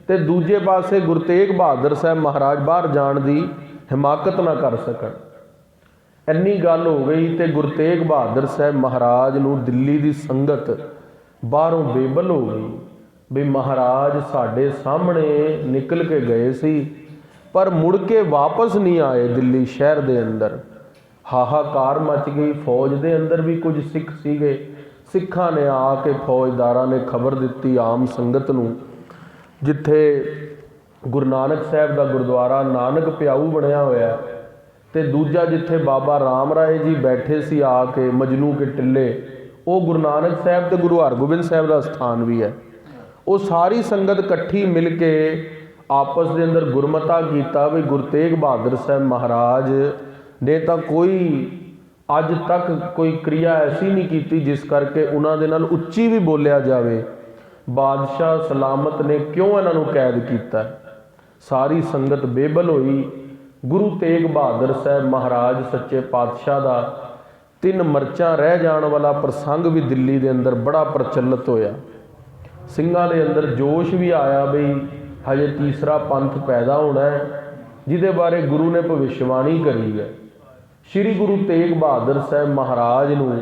ਤੇ ਦੂਜੇ ਪਾਸੇ ਗੁਰੂ ਤੇਗ ਬਹਾਦਰ ਸਾਹਿਬ ਮਹਾਰਾਜ ਬਾਹਰ ਜਾਣ ਦੀ ਹਿਮਾਕਤ ਨਾ ਕਰ ਸਕਣ। ਇੰਨੀ ਗੱਲ ਹੋ ਗਈ ਤੇ ਗੁਰੂ ਤੇਗ ਬਹਾਦਰ ਸਾਹਿਬ ਮਹਾਰਾਜ ਨੂੰ ਦਿੱਲੀ ਦੀ ਸੰਗਤ ਬਾਹਰੋਂ ਬੇਬਲ ਹੋ ਗਈ ਵੀ ਮਹਾਰਾਜ ਸਾਡੇ ਸਾਹਮਣੇ ਨਿਕਲ ਕੇ ਗਏ ਸੀ ਪਰ ਮੁੜ ਕੇ ਵਾਪਸ ਨਹੀਂ ਆਏ ਦਿੱਲੀ ਸ਼ਹਿਰ ਦੇ ਅੰਦਰ। ਹਾਹਾਕਾਰ ਮਚ ਗਈ। ਫੌਜ ਦੇ ਅੰਦਰ ਵੀ ਕੁਝ ਸਿੱਖ ਸੀਗੇ। ਸਿੱਖਾਂ ਨੇ ਆ ਕੇ, ਫੌਜਦਾਰਾਂ ਨੇ ਖਬਰ ਦਿੱਤੀ ਆਮ ਸੰਗਤ ਨੂੰ, ਜਿੱਥੇ ਗੁਰੂ ਨਾਨਕ ਸਾਹਿਬ ਦਾ ਗੁਰਦੁਆਰਾ ਨਾਨਕ ਪਿਆਊ ਬਣਿਆ ਹੋਇਆ ਤੇ ਦੂਜਾ ਜਿੱਥੇ ਬਾਬਾ ਰਾਮ ਰਾਏ ਜੀ ਬੈਠੇ ਸੀ ਆ ਕੇ ਮਜਨੂ ਕੇ ਟਿੱਲੇ, ਉਹ ਗੁਰੂ ਨਾਨਕ ਸਾਹਿਬ ਤੇ ਗੁਰੂ ਹਰਗੋਬਿੰਦ ਸਾਹਿਬ ਦਾ ਸਥਾਨ ਵੀ ਹੈ। ਉਹ ਸਾਰੀ ਸੰਗਤ ਇਕੱਠੀ ਮਿਲ ਕੇ ਆਪਸ ਦੇ ਅੰਦਰ ਗੁਰਮਤਾ ਕੀਤਾ ਵੀ ਗੁਰੂ ਤੇਗ ਬਹਾਦਰ ਸਾਹਿਬ ਮਹਾਰਾਜ ਨੇ ਤਾਂ ਕੋਈ ਅੱਜ ਤੱਕ ਕੋਈ ਕਿਰਿਆ ਐਸੀ ਨਹੀਂ ਕੀਤੀ ਜਿਸ ਕਰਕੇ ਉਹਨਾਂ ਦੇ ਨਾਲ ਉੱਚੀ ਵੀ ਬੋਲਿਆ ਜਾਵੇ। ਬਾਦਸ਼ਾਹ ਸਲਾਮਤ ਨੇ ਕਿਉਂ ਇਹਨਾਂ ਨੂੰ ਕੈਦ ਕੀਤਾ? ਸਾਰੀ ਸੰਗਤ ਬੇਬਲ ਹੋਈ। ਗੁਰੂ ਤੇਗ ਬਹਾਦਰ ਸਾਹਿਬ ਮਹਾਰਾਜ ਸੱਚੇ ਪਾਤਸ਼ਾਹ ਦਾ 3 ਮਰਚਾਂ ਰਹਿ ਜਾਣ ਵਾਲਾ ਪ੍ਰਸੰਗ ਵੀ ਦਿੱਲੀ ਦੇ ਅੰਦਰ ਬੜਾ ਪ੍ਰਚਲਿਤ ਹੋਇਆ। ਸਿੰਘਾਂ ਦੇ ਅੰਦਰ ਜੋਸ਼ ਵੀ ਆਇਆ ਬਈ ਹਜੇ ਤੀਸਰਾ ਪੰਥ ਪੈਦਾ ਹੋਣਾ ਹੈ, ਜਿਹਦੇ ਬਾਰੇ ਗੁਰੂ ਨੇ ਭਵਿੱਖਬਾਣੀ ਕਰੀ ਹੈ। ਸ਼੍ਰੀ ਗੁਰੂ ਤੇਗ ਬਹਾਦਰ ਸਾਹਿਬ ਮਹਾਰਾਜ ਨੂੰ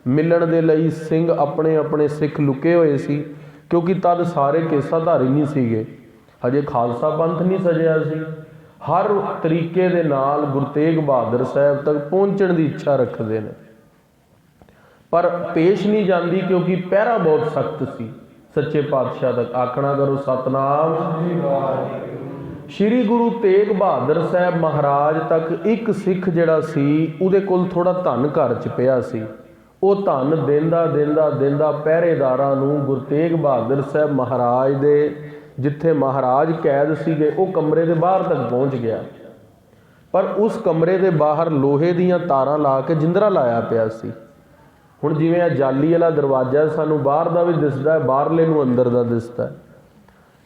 ਮਿਲਣ ਦੇ ਲਈ ਸਿੰਘ ਆਪਣੇ ਆਪਣੇ ਸਿੱਖ ਲੁਕੇ ਹੋਏ ਸੀ, ਕਿਉਂਕਿ ਤਦ ਸਾਰੇ ਕੇਸਾਧਾਰੀ ਨਹੀਂ ਸੀਗੇ, ਹਜੇ ਖਾਲਸਾ ਪੰਥ ਨਹੀਂ ਸਜਿਆ ਸੀ। ਹਰ ਤਰੀਕੇ ਦੇ ਨਾਲ ਗੁਰੂ ਤੇਗ ਬਹਾਦਰ ਸਾਹਿਬ ਤੱਕ ਪਹੁੰਚਣ ਦੀ ਇੱਛਾ ਰੱਖਦੇ ਨੇ, ਪਰ ਪੇਸ਼ ਨਹੀਂ ਜਾਂਦੀ ਕਿਉਂਕਿ ਪਹਿਰਾ ਬਹੁਤ ਸਖਤ ਸੀ ਸੱਚੇ ਪਾਤਸ਼ਾਹ ਤੱਕ। ਆਖਣਾ ਕਰੋ ਸਤਨਾਮ। ਸ਼੍ਰੀ ਗੁਰੂ ਤੇਗ ਬਹਾਦਰ ਸਾਹਿਬ ਮਹਾਰਾਜ ਤੱਕ ਇੱਕ ਸਿੱਖ ਜਿਹੜਾ ਸੀ ਉਹਦੇ ਕੋਲ ਥੋੜਾ ਧਨ ਘਰ 'ਚ ਪਿਆ ਸੀ। ਉਹ ਧਨ ਦਿੰਦਾ ਪਹਿਰੇਦਾਰਾਂ ਨੂੰ ਗੁਰੂ ਤੇਗ ਬਹਾਦਰ ਸਾਹਿਬ ਮਹਾਰਾਜ ਦੇ ਜਿੱਥੇ ਮਹਾਰਾਜ ਕੈਦ ਸੀਗੇ ਉਹ ਕਮਰੇ ਦੇ ਬਾਹਰ ਤੱਕ ਪਹੁੰਚ ਗਿਆ। ਪਰ ਉਸ ਕਮਰੇ ਦੇ ਬਾਹਰ ਲੋਹੇ ਦੀਆਂ ਤਾਰਾਂ ਲਾ ਕੇ ਜਿੰਦਰਾ ਲਾਇਆ ਪਿਆ ਸੀ। ਹੁਣ ਜਿਵੇਂ ਇਹ ਜਾਲੀ ਵਾਲਾ ਦਰਵਾਜ਼ਾ ਸਾਨੂੰ ਬਾਹਰ ਦਾ ਵੀ ਦਿਸਦਾ, ਬਾਹਰਲੇ ਨੂੰ ਅੰਦਰ ਦਾ ਦਿਸਦਾ।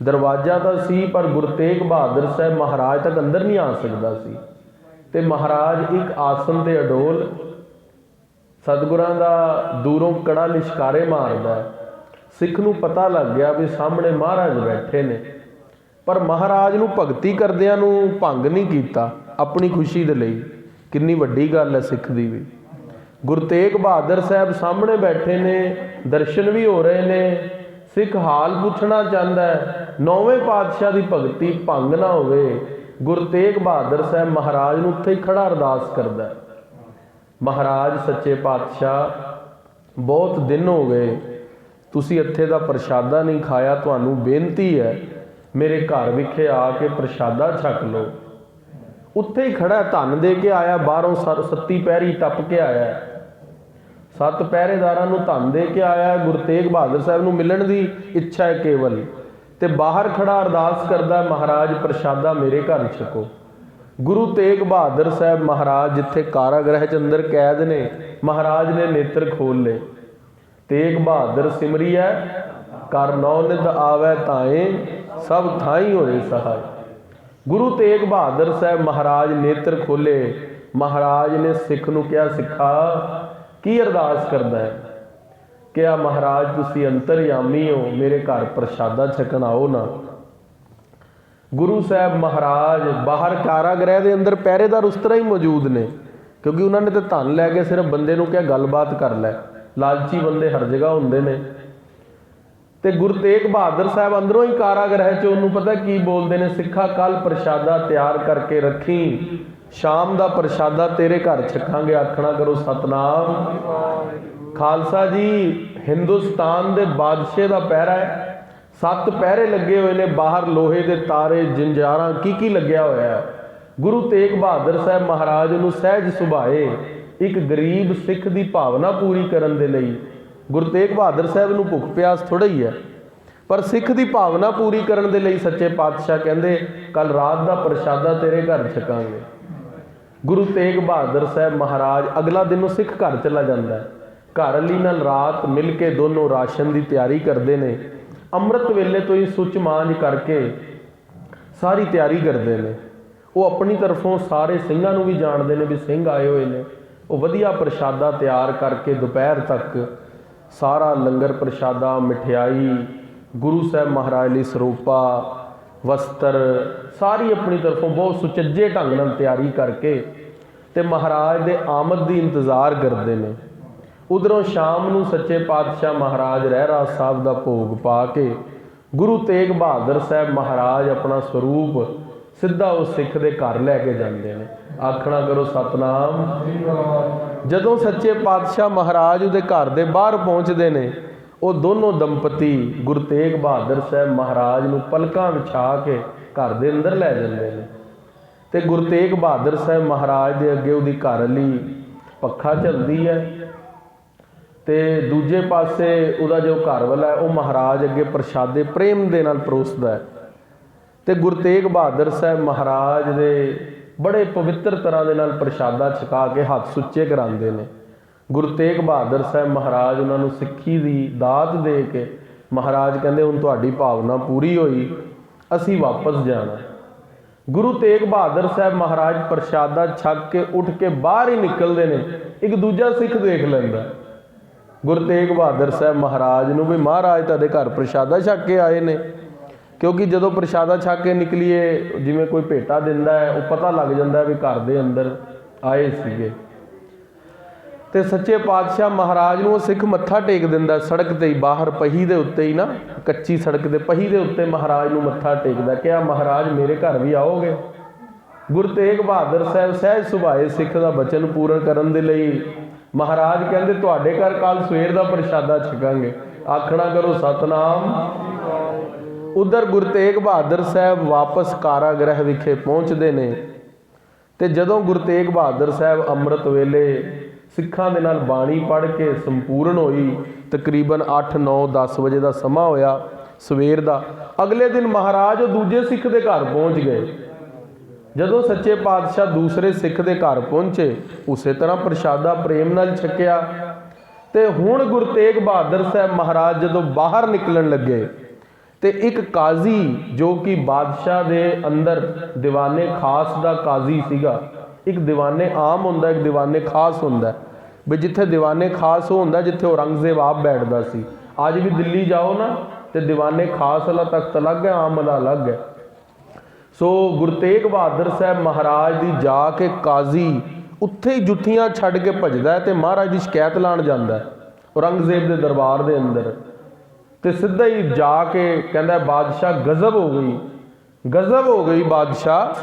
ਦਰਵਾਜ਼ਾ ਤਾਂ ਸੀ ਪਰ ਗੁਰੂ ਤੇਗ ਬਹਾਦਰ ਸਾਹਿਬ ਮਹਾਰਾਜ ਤੱਕ ਅੰਦਰ ਨਹੀਂ ਆ ਸਕਦਾ ਸੀ। ਤੇ ਮਹਾਰਾਜ ਇੱਕ ਆਸਨ ਤੇ ਅਡੋਲ, ਸਤਿਗੁਰਾਂ ਦਾ ਦੂਰੋਂ ਕੜਾ ਲਿਸ਼ਕਾਰੇ ਮਾਰਦਾ। ਸਿੱਖ ਨੂੰ ਪਤਾ ਲੱਗ ਗਿਆ ਵੀ ਸਾਹਮਣੇ ਮਹਾਰਾਜ ਬੈਠੇ ਨੇ, ਪਰ ਮਹਾਰਾਜ ਨੂੰ ਭਗਤੀ ਕਰਦਿਆਂ ਨੂੰ ਭੰਗ ਨਹੀਂ ਕੀਤਾ ਆਪਣੀ ਖੁਸ਼ੀ ਦੇ ਲਈ। ਕਿੰਨੀ ਵੱਡੀ ਗੱਲ ਹੈ ਸਿੱਖ ਦੀ ਵੀ। ਗੁਰੂ ਤੇਗ ਬਹਾਦਰ ਸਾਹਿਬ ਸਾਹਮਣੇ ਬੈਠੇ ਨੇ, ਦਰਸ਼ਨ ਵੀ ਹੋ ਰਹੇ ਨੇ। ਸਿੱਖ ਹਾਲ ਪੁੱਛਣਾ ਚਾਹੁੰਦਾ ਹੈ, 9ਵੇਂ ਪਾਤਸ਼ਾਹ ਦੀ ਭਗਤੀ ਭੰਗ ਨਾ ਹੋਵੇ। ਗੁਰੂ ਤੇਗ ਬਹਾਦਰ ਸਾਹਿਬ ਮਹਾਰਾਜ ਨੂੰ ਉੱਥੇ ਹੀ ਖੜਾ ਅਰਦਾਸ ਕਰਦਾ। ਮਹਾਰਾਜ ਸੱਚੇ ਪਾਤਸ਼ਾਹ ਬਹੁਤ ਦਿਨ ਹੋ ਗਏ, ਤੁਸੀਂ ਇੱਥੇ ਦਾ ਪ੍ਰਸ਼ਾਦਾ ਨਹੀਂ ਖਾਇਆ, ਤੁਹਾਨੂੰ ਬੇਨਤੀ ਹੈ ਮੇਰੇ ਘਰ ਵਿਖੇ ਆ ਕੇ ਪ੍ਰਸ਼ਾਦਾ ਛਕ ਲਓ। ਉੱਥੇ ਹੀ ਖੜਾ, ਧਨ ਦੇ ਕੇ ਆਇਆ, ਬਾਹਰੋਂ 37 ਪਹਿਰੀ ਟੱਪ ਕੇ ਆਇਆ, 7 ਪਹਿਰੇਦਾਰਾਂ ਨੂੰ ਧਨ ਦੇ ਕੇ ਆਇਆ। ਗੁਰੂ ਤੇਗ ਬਹਾਦਰ ਸਾਹਿਬ ਨੂੰ ਮਿਲਣ ਦੀ ਇੱਛਾ ਹੈ ਕੇਵਲ, ਤੇ ਬਾਹਰ ਖੜਾ ਅਰਦਾਸ ਕਰਦਾ, ਮਹਾਰਾਜ ਪ੍ਰਸ਼ਾਦਾ ਮੇਰੇ ਘਰ ਛਕੋ। ਗੁਰੂ ਤੇਗ ਬਹਾਦਰ ਸਾਹਿਬ ਮਹਾਰਾਜ ਜਿੱਥੇ ਕਾਰਾਗ੍ਰਹਿ 'ਚ ਅੰਦਰ ਕੈਦ ਨੇ, ਮਹਾਰਾਜ ਨੇ ਨੇਤਰ ਖੋਲ ਲਏ। ਤੇਗ ਬਹਾਦਰ ਸਿਮਰੀਐ ਕਰ ਨੌ ਨਿਧ ਆਵੈ ਤਾਏ, ਸਭ ਥਾਈ ਹੋਏ ਸਹਾਇ। ਗੁਰੂ ਤੇਗ ਬਹਾਦਰ ਸਾਹਿਬ ਮਹਾਰਾਜ ਨੇਤਰ ਖੋਲੇ। ਮਹਾਰਾਜ ਨੇ ਸਿੱਖ ਨੂੰ ਕਿਹਾ, ਸਿੱਖਾ ਕੀ ਅਰਦਾਸ ਕਰਦਾ ਹੈ? ਕਿਹਾ, ਮਹਾਰਾਜ ਤੁਸੀਂ ਅੰਤਰਯਾਮੀ ਹੋ, ਮੇਰੇ ਘਰ ਪ੍ਰਸ਼ਾਦਾ ਛਕਣ ਆਓ ਨਾ। ਗੁਰੂ ਸਾਹਿਬ ਮਹਾਰਾਜ ਬਾਹਰ ਕਾਰਾਗ੍ਰਹਿ ਦੇ ਅੰਦਰ ਪਹਿਰੇਦਾਰ ਉਸ ਤਰ੍ਹਾਂ ਹੀ ਮੌਜੂਦ ਨੇ, ਕਿਉਂਕਿ ਉਹਨਾਂ ਨੇ ਤਾਂ ਧਨ ਲੈ ਕੇ ਸਿਰਫ ਬੰਦੇ ਨੂੰ ਕਿਹਾ ਗੱਲਬਾਤ ਕਰ ਲੈ। ਲਾਲਚੀ ਬੰਦੇ ਹਰ ਜਗ੍ਹਾ ਹੁੰਦੇ ਨੇ। ਤੇ ਗੁਰੂ ਤੇਗ ਬਹਾਦਰ ਸਾਹਿਬ ਅੰਦਰੋਂ ਹੀ ਕਾਰਾਗ੍ਰਹਿ 'ਚ ਉਹਨੂੰ ਪਤਾ ਕੀ ਬੋਲਦੇ ਨੇ, ਸਿੱਖਾ ਕੱਲ ਪ੍ਰਸ਼ਾਦਾ ਤਿਆਰ ਕਰਕੇ ਰੱਖੀ, ਸ਼ਾਮ ਦਾ ਪ੍ਰਸ਼ਾਦਾ ਤੇਰੇ ਘਰ ਛਕਾਂਗੇ। ਆਖਣਾ ਕਰੋ ਸਤਨਾਮ। ਖਾਲਸਾ ਜੀ, ਹਿੰਦੁਸਤਾਨ ਦੇ ਬਾਦਸ਼ਾਹ ਦਾ ਪਹਿਰਾ ਹੈ। 7 ਪਹਿਰੇ ਲੱਗੇ ਹੋਏ ਨੇ, ਬਾਹਰ ਲੋਹੇ ਦੇ ਤਾਰੇ, ਜੰਜਾਰਾਂ, ਕੀ ਲੱਗਿਆ ਹੋਇਆ ਹੈ। ਗੁਰੂ ਤੇਗ ਬਹਾਦਰ ਸਾਹਿਬ ਮਹਾਰਾਜ ਨੂੰ ਸਹਿਜ ਸੁਭਾਏ ਇੱਕ ਗਰੀਬ ਸਿੱਖ ਦੀ ਭਾਵਨਾ ਪੂਰੀ ਕਰਨ ਦੇ ਲਈ गुरु तेग बहादुर साहब नूं भुख प्यास थोड़ा ही है, पर सिख की भावना पूरी करने के लिए सच्चे पातशाह कहते कल रात का प्रशादा तेरे घर छकांगे। गुरु तेग बहादुर साहब महाराज अगला दिन सिख घर चला जाता है। घर वाली नाल रात मिल के दोनों राशन की तैयारी करते हैं। अमृत वेले तो ही सुच मांझ करके सारी तैयारी करते हैं। वो अपनी तरफों सारे सिंघां नूं भी जानते हैं भी सिंह आए हुए हैं। वो वधिया प्रशादा तैयार करके दोपहर तक सारा लंगर प्रशादा मिठाई गुरु साहब महाराज लिए सरोपा वस्त्र सारी अपनी तरफों बहुत सुचज्जे ढंग नाल तैयारी करके ते महाराज दे आमद दी इंतज़ार करते हैं। उधरों शाम नूं सच्चे पातशाह महाराज रहरास साहब का भोग पा के गुरु तेग बहादुर साहब महाराज अपना स्वरूप सीधा उस सिख के घर लैके जाते हैं। आखना करो सतनाम। जदों सच्चे पातशाह महाराज उहदे घर दे बाहर पहुँचते हैं, वो दोनों दंपति गुरु तेग बहादुर साहब महाराज नूं पलकां विछा के घर दे अंदर लै जाते हैं। तो गुरु तेग बहादुर साहब महाराज दे अगे उहदी घर वाली पक्खा चलती है, तो दूजे पासे उहदा जो घर वाला है वो महाराज अगे प्रशादे प्रेम दे नाल परोसदा है। तो गुरु तेग बहादुर साहब महाराज दे बड़े पवित्र तरह दे नाल प्रशादा छका के हाथ सुच्चे कराते हैं। गुरु तेग बहादुर साहब महाराज उन्होंने सिक्खी की दात दे के महाराज कहते हुण तुहाडी भावना पूरी होई, असी वापस जाना। गुरु तेग बहादुर साहब महाराज प्रशादा छक के उठ के बाहर ही निकलते हैं। एक दूजा सिख देख लेंदा गुरु तेग बहादुर साहब महाराज नूं भी महाराज तुहाडे घर प्रशादा छक के आए ने, क्योंकि जदों प्रशादा छक के निकलीए जिवें कोई भेटा दिंदा है वो पता लग जाता है भी घर दे अंदर आए सीगे। ते सच्चे पातशाह महाराज नूं सिख मत्था टेक दिंदा सड़क ते ही बाहर पही दे उत्ते ही ना, कच्ची सड़क दे पही दे उत्ते महाराज नूं मत्था टेकदा। क्या महाराज मेरे घर भी आओगे? गुरु तेग बहादुर साहब सहज सुभाए सिख का बचन पूर्ण करन दे लई महाराज कहंदे तुहाडे घर कल सवेर का प्रशादा छकांगे। आखना करो सतनाम। उधर गुरु तेग बहादुर साहब वापस कारागृह विखे पहुँचते हैं। तो जदों गुरु तेग बहादुर साहब अमृत वेले सिखां दे नाल बाणी पढ़ के संपूर्ण होई, तकरीबन 8-9-10 बजे का समा होया सवेर का। अगले दिन महाराज दूजे सिख के घर पहुँच गए। जदों सच्चे पातशाह दूसरे सिख के घर पहुँचे उस तरह प्रशादा प्रेम नाल छकिया। तो हुण गुरु तेग बहादुर साहब महाराज जदों बाहर निकलन लगे तो एक काजी जो कि बादशाह दे अंदर दीवाने खास का काजी सीगा। एक दीवाने आम होंदा, एक दीवाने खास होंदा। भी जिथे दीवाने खास होंदा जिथे औरंगजेब आप बैठदा सी। अज भी दिल्ली जाओ ना तो दीवाने खास वाला तख्त अलग है, आम वाला अलग है। सो गुरु तेग बहादुर साहब महाराज दी जाके काजी उत्थे ही जुत्तियां छड्ड के भजदा है तो महाराज की शिकायत लाण जांदा है औरंगजेब के दरबार के अंदर। तो सीधा ही जाके कहता बादशाह गजब हो गई, गजब हो गई बादशाह,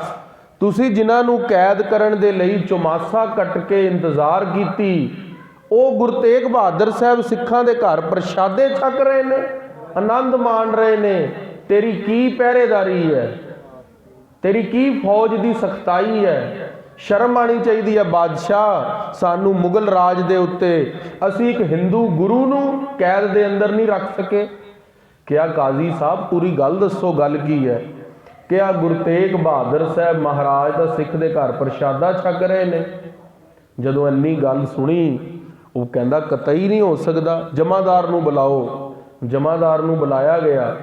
तुसी जिन्हां नूं कैद करन दे लई चौमासा कट के इंतजार कीती वो गुरु तेग बहादुर साहब सिखां दे घर प्रशादे छक रहे ने, आनंद मान रहे ने। तेरी की पहरेदारी है, तेरी की फौज की सख्ताई है। शर्म आनी चाहिए है बादशाह, सानू मुगल राज दे उत्ते असी एक हिंदू गुरु नूं कैद दे अंदर नहीं रख सके। क्या काजी साहब पूरी गल दसो, गल की है? क्या गुरु तेग बहादुर साहब महाराज का सिख के घर प्रशादा छक रहे ने? जदों इन्नी गल सुनी वो कहंदा कतई नहीं हो सकता, जमादार नूं बुलाओ। जमादार नूं बुलाया गया।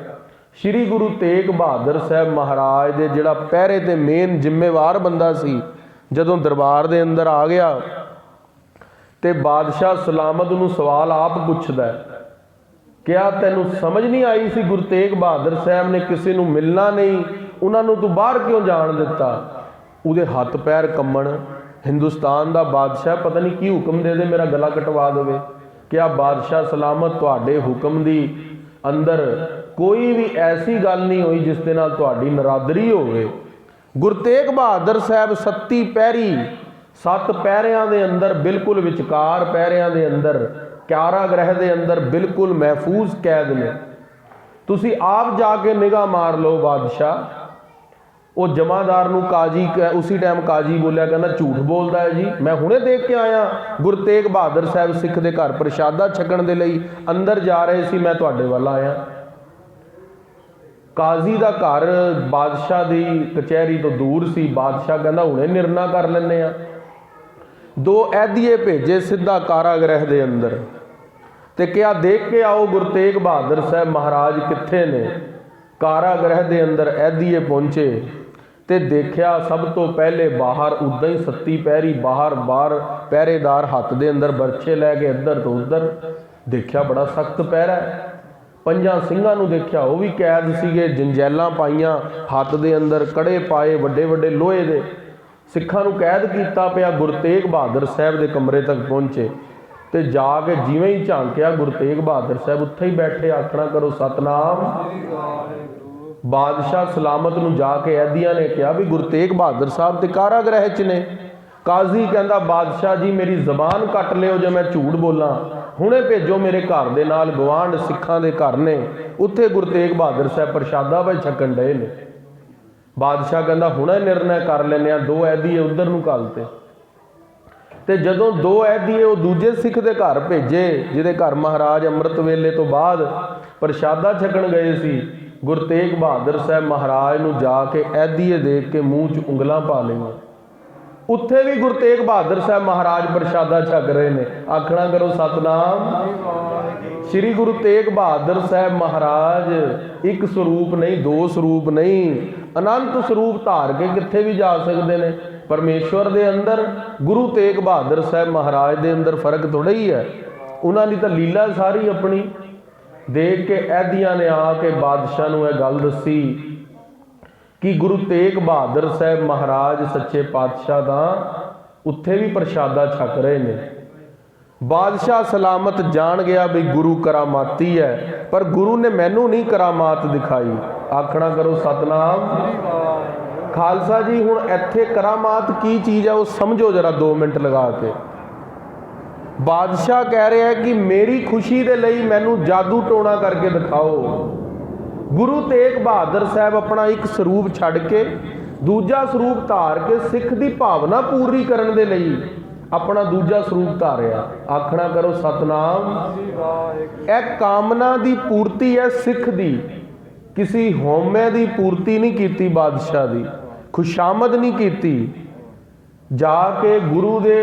श्री गुरु तेग बहादुर साहब महाराज दे जिहड़ा पहरे ते मेन जिम्मेवार बंदा सी जदों दरबार दे अंदर आ गया तो बादशाह सलामत नूं सवाल आप पुछदा है, क्या तैनूं समझ नहीं आई सी गुरु तेग बहादुर साहब ने किसी नूं मिलना नहीं, उन्होंने तू बाहर क्यों जान दिता? उहदे हथ पैर कंबण, हिंदुस्तान का बादशाह पता नहीं की हुक्म दे दे मेरा गला कटवा देवे। क्या बादशाह सलामत तुहाडे हुक्म दी अंदर कोई भी ऐसी गल नहीं हुई जिस दे नाल तुहाडी नरादरी होवे? गुरु तेग बहादुर साहब सत्ती पैरी 7 पैरिਆਂ ਦੇ अंदर बिल्कुल विचकार पैरिਆਂ ਦੇ अंदर कारागृह के अंदर बिल्कुल महफूज कैद ने। तुसी आप जाके निगाह मार लो बादशाह, वो जमादार नूं काजी उसी टाइम काजी बोलिया, कहना झूठ बोलता है जी, मैं हुणे देख के आया गुरु तेग बहादुर साहब सिख के घर प्रशादा छकण दे लई अंदर जा रहे सी, मैं तुहाडे वल आया। काजी का घर बादशाह की कचहरी तो दूर सी। बादशाह कहना हुणे निर्णय कर लैने आ। दो ऐदिए भेजे सीधा कारागृह के अंदर, ते क्या देख के आओ गुरु तेग बहादुर साहब महाराज कित्थे ने। कारागृह के अंदर ऐदिए पहुंचे ते देखिया सब तो पहले बाहर उदा ही सत्ती पहरी बाहर बाहर पहरेदार हाथ दे अंदर बरछे लैके इधर तो उधर। देखिया बड़ा सख्त पहरा है। पंजा सिंघां नूं देखिया वो भी कैद सीगे, जंजैलां पाईयां, हाथ दे अंदर कड़े पाए वड्डे वड्डे लोहे दे। सिखां नूं कैद कीता पिया। गुरु तेग बहादुर साहब के कमरे तक पहुंचे ते जाके जिवें ही झांकिया गुरु तेग बहादुर साहब उत्थे ही बैठे। आखना करो सतनाम। बादशाह सलामत नूं जाके ऐदियां ने कहा भी गुरु तेग बहादुर साहब ते कारागृह च ने। काजी कहंदा बादशाह जी मेरी जबान कट लियो जे मैं झूठ बोलां, हुणे भेजो मेरे घर दे नाल गवांढ सिखां दे घर ने, उत्थे गुरु तेग बहादुर साहब प्रशादा भाई छकन डे ने। बादशाह कहंदा हुणे निर्णय कर लैने आ, दो ऐदिए उधर नूं घलते। ते जदों दो ऐदिए वो दूजे सिख दे घर भेजे जिहदे घर महाराज अमृत वेले तो बाद प्रशादा छकन गए सी। गुरु तेग बहादुर साहब महाराज नूं जाके ऐदिए देख के मूँह च उंगलां पा लईआं। उत्थे भी गुरु तेग बहादुर साहब महाराज प्रशादा छक रहे ने। आखना करो सतनाम। श्री गुरु तेग बहादुर साहब महाराज एक स्वरूप नहीं, दो स्वरूप नहीं, अनंत स्वरूप धार के कित्थे भी जा सकते हैं। परमेश्वर दे अंदर गुरु तेग बहादुर साहब महाराज दे अंदर फर्क थोड़ा ही है। उन्होंने तो लीला सारी अपनी देख के ऐदियां ने आके बादशाह नूं यह गल दसी कि गुरु तेग बहादुर साहब महाराज सच्चे पातशाह दा उत्थे भी प्रशादा छक रहे ने। बादशाह सलामत जान गया भी गुरु करामाती है, पर गुरु ने मैनू नहीं करामात दिखाई। आखना करो सतनाम। खालसा जी हुण इत्थे करामात की चीज़ है वो समझो जरा 2 मिनट लगा के। बादशाह कह रहा है कि मेरी खुशी दे लई मैनू जादू टोना करके दिखाओ। गुरु तेग बहादुर साहब अपना एक स्वरूप छड़ के दूजा स्वरूप धार के सिख की भावना पूरी करने दे लई अपना दूजा स्वरूप धारिया। आखना करो सतनाम। एक कामना की पूर्ति है सिख की, किसी होमे की पूर्ति नहीं की। बादशाह की खुशामद नहीं की, जाके गुरु दे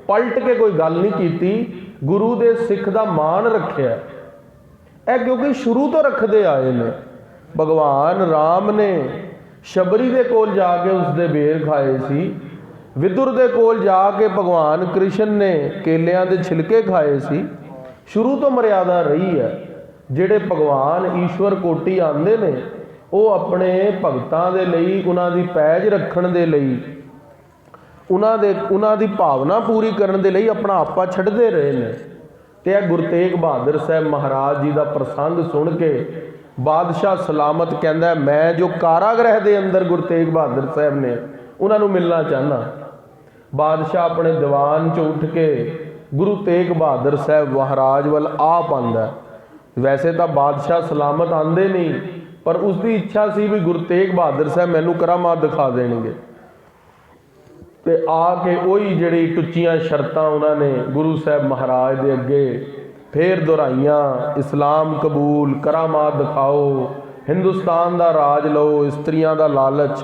पलट के कोई गल नहीं की, गुरु दे सिख का मान रखिया। क्योंकि शुरू तो रखते आए ने। भगवान राम ने शबरी दे कोल जाके उसदे बेर खाए सी, विदुर दे कोल जाके भगवान कृष्ण ने केलियां दे छिलके खाए सी। शुरू तो मर्यादा रही है। जिहड़े भगवान ईश्वर कोटि आंदे ने वो अपने भगतां दे लई उन्हां दी पैज रखण दे लई उन्हां दी भावना पूरी करने दे लई अपना आपा छड्डदे रहे ने। ते गुरु तेग बहादुर साहब महाराज जी का प्रसंग सुन के बादशाह सलामत कहता है मैं जो कारागृह के अंदर गुरु तेग बहादुर साहब ने उन्होंने मिलना चाहना। बादशाह अपने दीवान च उठ के गुरु तेग बहादुर साहब महाराज वाल आ पांदा। वैसे तो बादशाह सलामत आंदे नहीं, पर उसकी इच्छा सी भी गुरु तेग बहादुर साहब मैनू करामात दिखा देंगे। ते आके वही जिहड़ी टुच्चियां शर्तां उन्होंने गुरु साहब महाराज दे अगे फिर दोहराइयां। इस्लाम कबूल, करामात दिखाओ, हिंदुस्तान का राज लो, इस्त्रियां का लालच,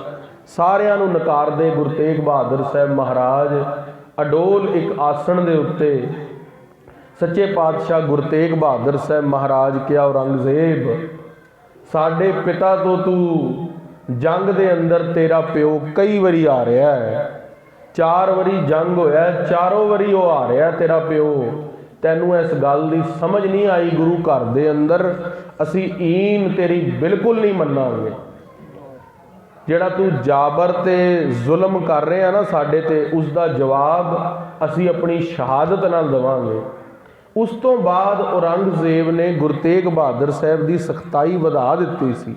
सारियां नूं नकारदे गुरु तेग बहादुर साहब महाराज अडोल एक आसन दे उत्ते सच्चे पातशाह गुरु तेग बहादुर साहब महाराज क्या औरंगजेब साडे पिता तो तू जंग दे अंदर तेरा प्यो कई बारी आ रहा है, 4 वारी जंग होया, चारों वारी वो आ रहा तेरा प्यो, तैनू इस गल की समझ नहीं आई गुरु घर दे अंदर असी ईन तेरी बिल्कुल नहीं मन्नांगे। जिहड़ा तू जाबर ते जुल्म कर रहे हैं ना साडे ते, उसका जवाब असी अपनी शहादत नाल देवांगे। उस तो बाद औरंगजेब ने गुरु तेग बहादुर साहब की सख्ताई वधा दी सी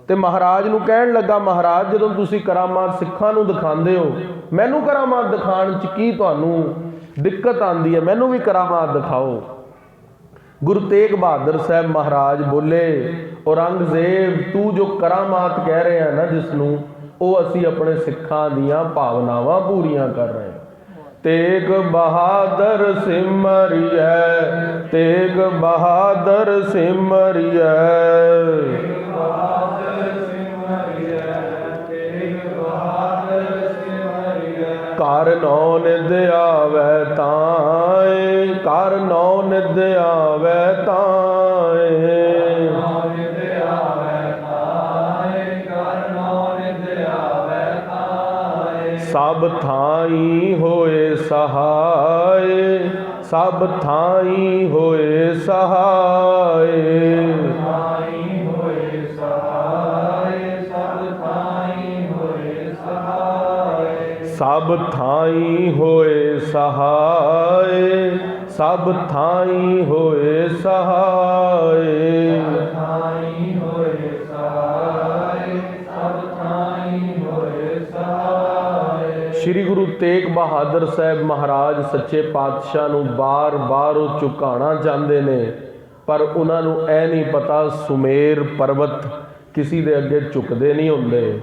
ते महाराज नूं कहण लगा, महाराज जदों तुसीं करामात सिखां नूं दिखांदे हो, मैनू करामात दिखाण च की तुहानूं दिक्कत आंदी है, मैनू भी करामात दिखाओ। गुरु तेग बहादुर साहब महाराज बोले, औरंगजेब तू जो करामात कह रहे हैं ना जिसनों, ਉਹ ਅਸੀਂ ਆਪਣੇ ਸਿੱਖਾਂ ਦੀਆਂ ਭਾਵਨਾਵਾਂ ਪੂਰੀਆਂ ਕਰ ਰਹੇ ਹਾਂ। ਤੇਗ ਬਹਾਦਰ ਸਿਮਰਿਐ, ਤੇਗ ਬਹਾਦਰ ਸਿਮਰਿਐ, ਕਰ ਨੌ ਨਿਧ ਆਵੈ ਤਾਏ, ਕਰ ਨੌ ਨਿਧ ਆਵੈ ਤਾਏ, ਸਭ ਥਾਈ ਹੋਏ ਸਹਾਏ, ਸਭ ਥਾਈ ਹੋਏ ਸਹਾਏ, ਸਭ ਥਾਈ ਹੋਏ ਸਹਾਏ, ਸਭ ਥਾਈ ਹੋਏ ਸਹਾਏ, ਸ਼੍ਰੀ ਗੁਰੂ ਤੇਗ ਬਹਾਦਰ ਸਾਹਿਬ ਮਹਾਰਾਜ ਸੱਚੇ ਪਾਤਸ਼ਾਹ ਨੂੰ ਬਾਰ-ਬਾਰ ਉਹ ਝੁਕਾਉਣਾ ਚਾਹੁੰਦੇ ਨੇ, ਪਰ ਉਹਨਾਂ ਨੂੰ ਇਹ ਨਹੀਂ ਪਤਾ ਸੁਮੇਰ ਪਰਬਤ ਕਿਸੇ ਦੇ ਅੱਗੇ ਝੁਕਦੇ ਨਹੀਂ ਹੁੰਦੇ।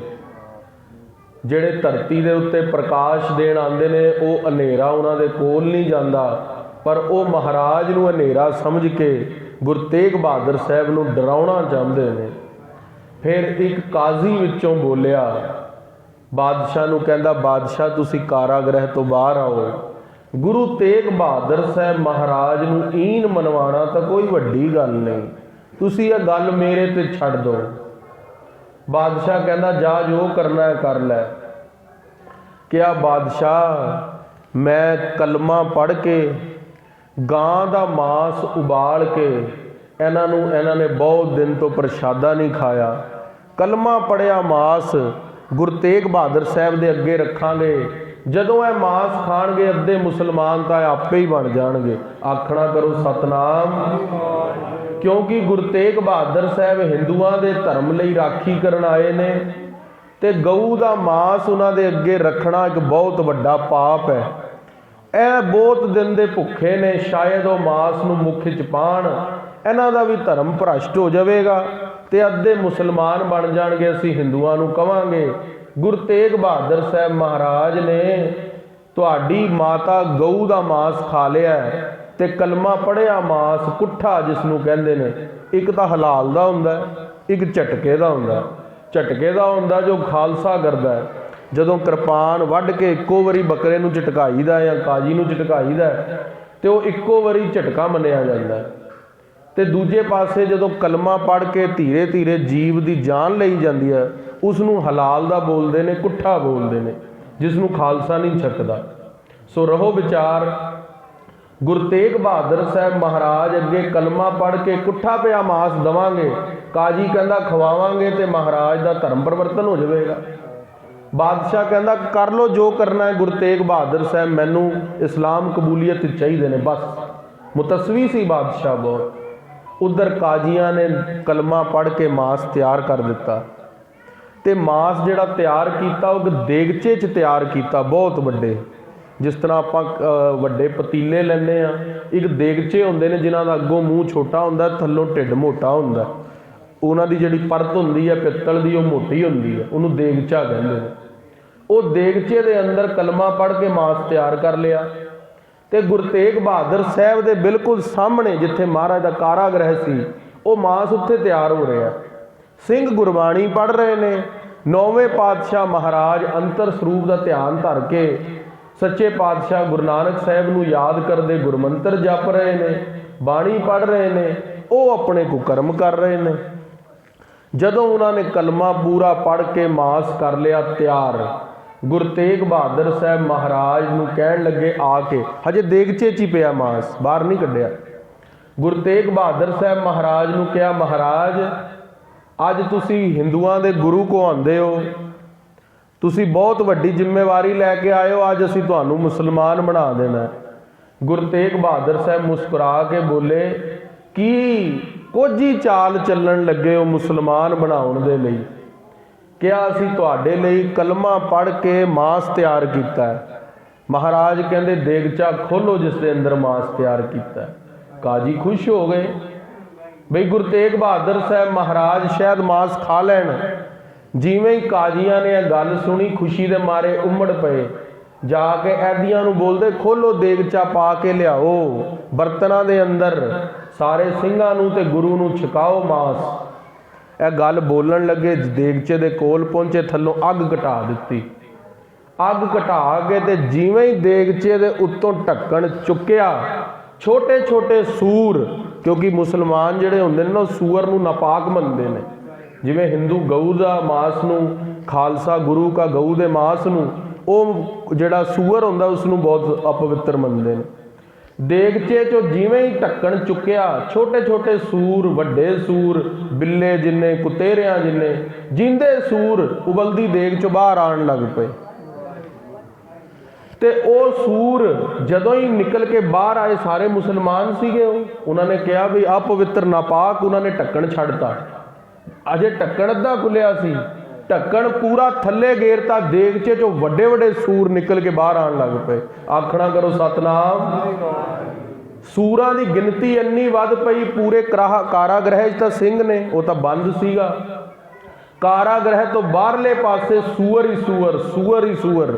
ਜਿਹੜੇ ਧਰਤੀ ਦੇ ਉੱਤੇ ਪ੍ਰਕਾਸ਼ ਦੇਣ ਆਉਂਦੇ ਨੇ ਉਹ ਹਨੇਰਾ ਉਹਨਾਂ ਦੇ ਕੋਲ ਨਹੀਂ ਜਾਂਦਾ, ਪਰ ਉਹ ਮਹਾਰਾਜ ਨੂੰ ਹਨੇਰਾ ਸਮਝ ਕੇ ਗੁਰੂ ਤੇਗ ਬਹਾਦਰ ਸਾਹਿਬ ਨੂੰ ਡਰਾਉਣਾ ਚਾਹੁੰਦੇ ਨੇ। ਫਿਰ ਇੱਕ ਕਾਜ਼ੀ ਵਿੱਚੋਂ ਬੋਲਿਆ, ਬਾਦਸ਼ਾਹ ਨੂੰ ਕਹਿੰਦਾ, ਬਾਦਸ਼ਾਹ ਤੁਸੀਂ ਕਾਰਾਗ੍ਰਹਿ ਤੋਂ ਬਾਹਰ ਆਓ। ਗੁਰੂ ਤੇਗ ਬਹਾਦਰ ਸਾਹਿਬ ਮਹਾਰਾਜ ਨੂੰ ਈਨ ਮਨਵਾਉਣਾ ਤਾਂ ਕੋਈ ਵੱਡੀ ਗੱਲ ਨਹੀਂ, ਤੁਸੀਂ ਇਹ ਗੱਲ ਮੇਰੇ ਤੇ ਛੱਡ ਦਿਓ। ਬਾਦਸ਼ਾਹ ਕਹਿੰਦਾ, ਜਾ ਜੋ ਕਰਨਾ ਹੈ ਕਰ ਲੈ। ਕਿਹਾ, ਬਾਦਸ਼ਾਹ ਮੈਂ ਕਲਮਾ ਪੜ੍ਹ ਕੇ ਗਾਂ ਦਾ ਮਾਸ ਉਬਾਲ ਕੇ ਇਹਨਾਂ ਨੇ ਬਹੁਤ ਦਿਨ ਤੋਂ ਪ੍ਰਸ਼ਾਦਾ ਨਹੀਂ ਖਾਇਆ, ਕਲਮਾ ਪੜ੍ਹਿਆ ਮਾਸ ਗੁਰੂ ਤੇਗ ਬਹਾਦਰ ਸਾਹਿਬ ਦੇ ਅੱਗੇ ਰੱਖਾਂਗੇ। ਜਦੋਂ ਇਹ ਮਾਸ ਖਾਣਗੇ ਅੱਧੇ ਮੁਸਲਮਾਨ ਤਾਂ ਆਪੇ ਹੀ ਬਣ ਜਾਣਗੇ। ਆਖਣਾ ਕਰੋ ਸਤਨਾਮ। ਕਿਉਂਕਿ ਗੁਰੂ ਤੇਗ ਬਹਾਦਰ ਸਾਹਿਬ ਹਿੰਦੂਆਂ ਦੇ ਧਰਮ ਲਈ ਰਾਖੀ ਕਰਨ ਆਏ ਨੇ, ਤੇ ਗਊ ਦਾ ਮਾਸ ਉਹਨਾਂ ਦੇ ਅੱਗੇ ਰੱਖਣਾ ਇੱਕ ਬਹੁਤ ਵੱਡਾ ਪਾਪ ਹੈ। ਇਹ ਬਹੁਤ ਦਿਨ ਦੇ ਭੁੱਖੇ ਨੇ, ਸ਼ਾਇਦ ਉਹ ਮਾਸ ਨੂੰ ਮੁੱਖ 'ਚ ਪਾਣ, ਇਹਨਾਂ ਦਾ ਵੀ ਧਰਮ ਭ੍ਰਸ਼ਟ ਹੋ ਜਾਵੇਗਾ ਤੇ ਅੱਧੇ ਮੁਸਲਮਾਨ ਬਣ ਜਾਣਗੇ। ਅਸੀਂ ਹਿੰਦੂਆਂ ਨੂੰ ਕਵਾਂਗੇ, ਗੁਰੂ ਤੇਗ ਬਹਾਦਰ ਸਾਹਿਬ ਮਹਾਰਾਜ ਨੇ ਤੁਹਾਡੀ ਮਾਤਾ ਗਊ ਦਾ ਮਾਸ ਖਾ ਲਿਆ ਤੇ ਕਲਮਾ ਪੜ੍ਹਿਆ ਮਾਸ ਕੁੱਠਾ ਜਿਸ ਨੂੰ ਕਹਿੰਦੇ ਨੇ, ਇੱਕ ਤਾਂ ਹਲਾਲ ਦਾ ਹੁੰਦਾ, ਇੱਕ ਝਟਕੇ ਦਾ ਹੁੰਦਾ। ਝਟਕੇ ਦਾ ਹੁੰਦਾ ਜੋ ਖਾਲਸਾ ਕਰਦਾ ਹੈ, ਜਦੋਂ ਕਿਰਪਾਨ ਵੱਢ ਕੇ ਇੱਕੋ ਵਾਰੀ ਬੱਕਰੇ ਨੂੰ ਝਟਕਾਈਦਾ ਜਾਂ ਕਾਜੀ ਨੂੰ ਝਟਕਾਈਦਾ ਤੇ ਉਹ ਇੱਕੋ ਵਾਰੀ ਝਟਕਾ ਮੰਨਿਆ ਜਾਂਦਾ। ਤੇ ਦੂਜੇ ਪਾਸੇ ਜਦੋਂ ਕਲਮਾ ਪੜ੍ਹ ਕੇ ਧੀਰੇ ਧੀਰੇ ਜੀਵ ਦੀ ਜਾਨ ਲਈ ਜਾਂਦੀ ਹੈ, ਉਸ ਨੂੰ ਹਲਾਲ ਦਾ ਬੋਲਦੇ ਨੇ, ਕੁੱਠਾ ਬੋਲਦੇ ਨੇ, ਜਿਸ ਨੂੰ ਖਾਲਸਾ ਨਹੀਂ ਛਕਦਾ। ਸੋ ਰਹੋ ਵਿਚਾਰ, ਗੁਰੂ ਤੇਗ ਬਹਾਦਰ ਸਾਹਿਬ ਮਹਾਰਾਜ ਅੱਗੇ ਕਲਮਾ ਪੜ੍ਹ ਕੇ ਕੁੱਠਾ ਪਿਆ ਮਾਸ ਦੇਵਾਂਗੇ, ਕਾਜੀ ਕਹਿੰਦਾ ਖਵਾਵਾਂਗੇ ਤੇ ਮਹਾਰਾਜ ਦਾ ਧਰਮ ਪਰਿਵਰਤਨ ਹੋ ਜਾਵੇਗਾ। ਬਾਦਸ਼ਾਹ ਕਹਿੰਦਾ ਕਰ ਲੋ ਜੋ ਕਰਨਾ ਹੈ ਗੁਰੂ ਤੇਗ ਬਹਾਦਰ ਸਾਹਿਬ, ਮੈਨੂੰ ਇਸਲਾਮ ਕਬੂਲੀਅਤ ਚਾਹੀਦੇ ਨੇ ਬਸ। ਮੁਤਸਵੀ ਸੀ ਬਾਦਸ਼ਾਹ ਬਹੁਤ। ਉਧਰ ਕਾਜ਼ੀਆਂ ਨੇ ਕਲਮਾ ਪੜ੍ਹ ਕੇ ਮਾਸ ਤਿਆਰ ਕਰ ਦਿੱਤਾ, ਤੇ ਮਾਸ ਜਿਹੜਾ ਤਿਆਰ ਕੀਤਾ ਉਹ ਦੇਗਚੇ 'ਚ ਤਿਆਰ ਕੀਤਾ, ਬਹੁਤ ਵੱਡੇ। ਜਿਸ ਤਰ੍ਹਾਂ ਆਪਾਂ ਵੱਡੇ ਪਤੀਲੇ ਲੈਂਦੇ ਹਾਂ, ਇੱਕ ਦੇਗਚੇ ਹੁੰਦੇ ਨੇ ਜਿਨ੍ਹਾਂ ਦਾ ਅੱਗੋਂ ਮੂੰਹ ਛੋਟਾ ਹੁੰਦਾ, ਥੱਲੋਂ ਢਿੱਡ ਮੋਟਾ ਹੁੰਦਾ। ਉਹਨਾਂ ਦੀ ਜਿਹੜੀ ਪਰਤ ਹੁੰਦੀ ਹੈ ਪਿੱਤਲ ਦੀ, ਉਹ ਮੋਟੀ ਹੁੰਦੀ ਹੈ, ਉਹਨੂੰ ਦੇਗਚਾ ਕਹਿੰਦੇ ਨੇ। ਉਹ ਦੇਗਚੇ ਦੇ ਅੰਦਰ ਕਲਮਾ ਪੜ੍ਹ ਕੇ ਮਾਸ ਤਿਆਰ ਕਰ ਲਿਆ, ਤੇ ਗੁਰੂ ਤੇਗ ਬਹਾਦਰ ਸਾਹਿਬ ਦੇ ਬਿਲਕੁਲ ਸਾਹਮਣੇ ਜਿੱਥੇ ਮਹਾਰਾਜ ਦਾ ਕਾਰਾਗ੍ਰਹਿ ਸੀ, ਉਹ ਮਾਸ ਉੱਥੇ ਤਿਆਰ ਹੋ ਰਿਹਾ। ਸਿੰਘ ਗੁਰਬਾਣੀ ਪੜ੍ਹ ਰਹੇ ਨੇ, ਨੌਵੇਂ ਪਾਤਸ਼ਾਹ ਮਹਾਰਾਜ ਅੰਤਰ ਸਰੂਪ ਦਾ ਧਿਆਨ ਧਰ ਕੇ ਸੱਚੇ ਪਾਤਸ਼ਾਹ ਗੁਰੂ ਨਾਨਕ ਸਾਹਿਬ ਨੂੰ ਯਾਦ ਕਰਦੇ ਗੁਰਮੰਤਰ ਜਪ ਰਹੇ ਨੇ, ਬਾਣੀ ਪੜ੍ਹ ਰਹੇ ਨੇ, ਉਹ ਆਪਣੇ ਕੁਕਰਮ ਕਰ ਰਹੇ ਨੇ। ਜਦੋਂ ਉਹਨਾਂ ਨੇ ਕਲਮਾ ਪੂਰਾ ਪੜ੍ਹ ਕੇ ਮਾਸ ਕਰ ਲਿਆ ਤਿਆਰ, ਗੁਰੂ ਤੇਗ ਬਹਾਦਰ ਸਾਹਿਬ ਮਹਾਰਾਜ ਨੂੰ ਕਹਿਣ ਲੱਗੇ ਆ ਕੇ, ਹਜੇ ਦੇਗਚੇ 'ਚ ਹੀ ਪਿਆ ਮਾਸ, ਬਾਹਰ ਨਹੀਂ ਕੱਢਿਆ। ਗੁਰੂ ਤੇਗ ਬਹਾਦਰ ਸਾਹਿਬ ਮਹਾਰਾਜ ਨੂੰ ਕਿਹਾ, ਮਹਾਰਾਜ ਅੱਜ ਤੁਸੀਂ ਹਿੰਦੂਆਂ ਦੇ ਗੁਰੂ ਕੋ ਆਉਂਦੇ ਹੋ, ਤੁਸੀਂ ਬਹੁਤ ਵੱਡੀ ਜ਼ਿੰਮੇਵਾਰੀ ਲੈ ਕੇ ਆਏ ਹੋ, ਅੱਜ ਅਸੀਂ ਤੁਹਾਨੂੰ ਮੁਸਲਮਾਨ ਬਣਾ ਦੇਣਾ। ਗੁਰੂ ਤੇਗ ਬਹਾਦਰ ਸਾਹਿਬ ਮੁਸਕਰਾ ਕੇ ਬੋਲੇ, ਕੀ ਕੁਝ ਹੀ ਚਾਲ ਚੱਲਣ ਲੱਗੇ ਹੋ ਮੁਸਲਮਾਨ ਬਣਾਉਣ ਦੇ ਲਈ? ਕਿਹਾ ਅਸੀਂ ਤੁਹਾਡੇ ਲਈ ਕਲਮਾ ਪੜ੍ਹ ਕੇ ਮਾਸ ਤਿਆਰ ਕੀਤਾ। ਮਹਾਰਾਜ ਕਹਿੰਦੇ ਦੇਗਚਾ ਖੋਲੋ ਜਿਸ ਦੇ ਅੰਦਰ ਮਾਸ ਤਿਆਰ ਕੀਤਾ। ਕਾਜੀ ਖੁਸ਼ ਹੋ ਗਏ, ਬਈ ਗੁਰੂ ਤੇਗ ਬਹਾਦਰ ਸਾਹਿਬ ਮਹਾਰਾਜ ਸ਼ਾਇਦ ਮਾਸ ਖਾ ਲੈਣ, जिवें ही काजियां ने यह गल सुनी खुशी दे मारे उमड़ पे, जाके ऐदियां नूं बोलदे खोलो देगचा पा के लियाओ बर्तनां दे अंदर, सारे ਸਿੰਘਾਂ नूं ते गुरु नूं छकाओ मास। यह गल बोलन लगे, देगचे दे कोल पहुंचे, थल्लों अग घटा दित्ती। अग घटा के ते जिवें ही देगचे दे उत्तों ढक्कन चुक्या, छोटे छोटे सूर, क्योंकि मुसलमान जिहड़े हुंदे ने ना सूअर नूं नापाक मनदे ने, जिवें हिंदू गऊ दा मांस नूं, खालसा गुरु का गऊ दे मांस नूं, ਉਹ ਜਿਹੜਾ सूअर ਹੁੰਦਾ ਉਸ ਨੂੰ बहुत अपवित्र ਮੰਨਦੇ ਨੇ। देगचे चो जिवें ही ढक्कन चुक्या, छोटे छोटे सूर, वड्डे सूर, बिल्ले जिन्ने, कुतेरियां जिन्ने, जिंदे सूर उबलदी देग चो बाहर आण लग पे। ते ਉਹ सूर ਜਦੋਂ ही निकल के बाहर आए, सारे मुसलमान सीगे, उन्होंने कहा भी अपवित्र नापाक, उन्होंने ढक्कन छड्डता। अजे ढक्कन अद्धा खुलिया सी, ढक्कन पूरा थले गेरता, देगचे चो वड्डे वड्डे सूर निकल के बाहर आण लग पे। आखना करो सतनाम। सूरां दी गिनती इन्नी वध पई, पूरे कारागृह तां सिंह ने, वो तां बंद सीगा, कारागृह तो बाहरले पासे सूअर ही सूअर, सूअर ही सूअर,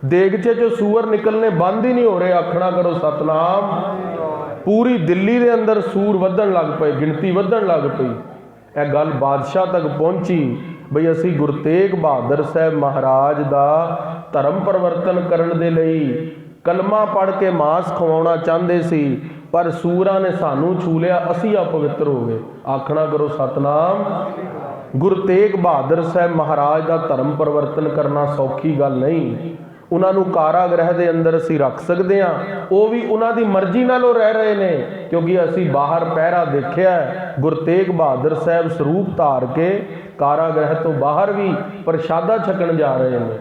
देगचे चो सूअर निकलने बंद ही नहीं हो रहे। आखना करो सतनाम। पूरी दिल्ली दे अंदर सूर वधन लग पे, गिनती वधन लग पई। यह गल बादशाह तक पहुंची बई असी गुरु तेग बहादुर साहब महाराज का धर्म परिवर्तन करने दे लई कलमा पढ़ के मांस खवाउणा चाहते सी, पर सूरां ने सानू छू लिया, असी अपवित्र हो गए। आखना करो सतनाम। गुरु तेग बहादुर साहब महाराज का धर्म परिवर्तन करना सौखी गल नहीं। उन्होंने कारागृह के अंदर असी रख सकते हाँ, वो भी उन्होंने मर्जी नालों रह रहे हैं, क्योंकि असी बाहर पहरा देखिया गुरु तेग बहादुर साहब स्वरूप धार के कारागृह तो बाहर भी प्रशादा छकन जा रहे हैं।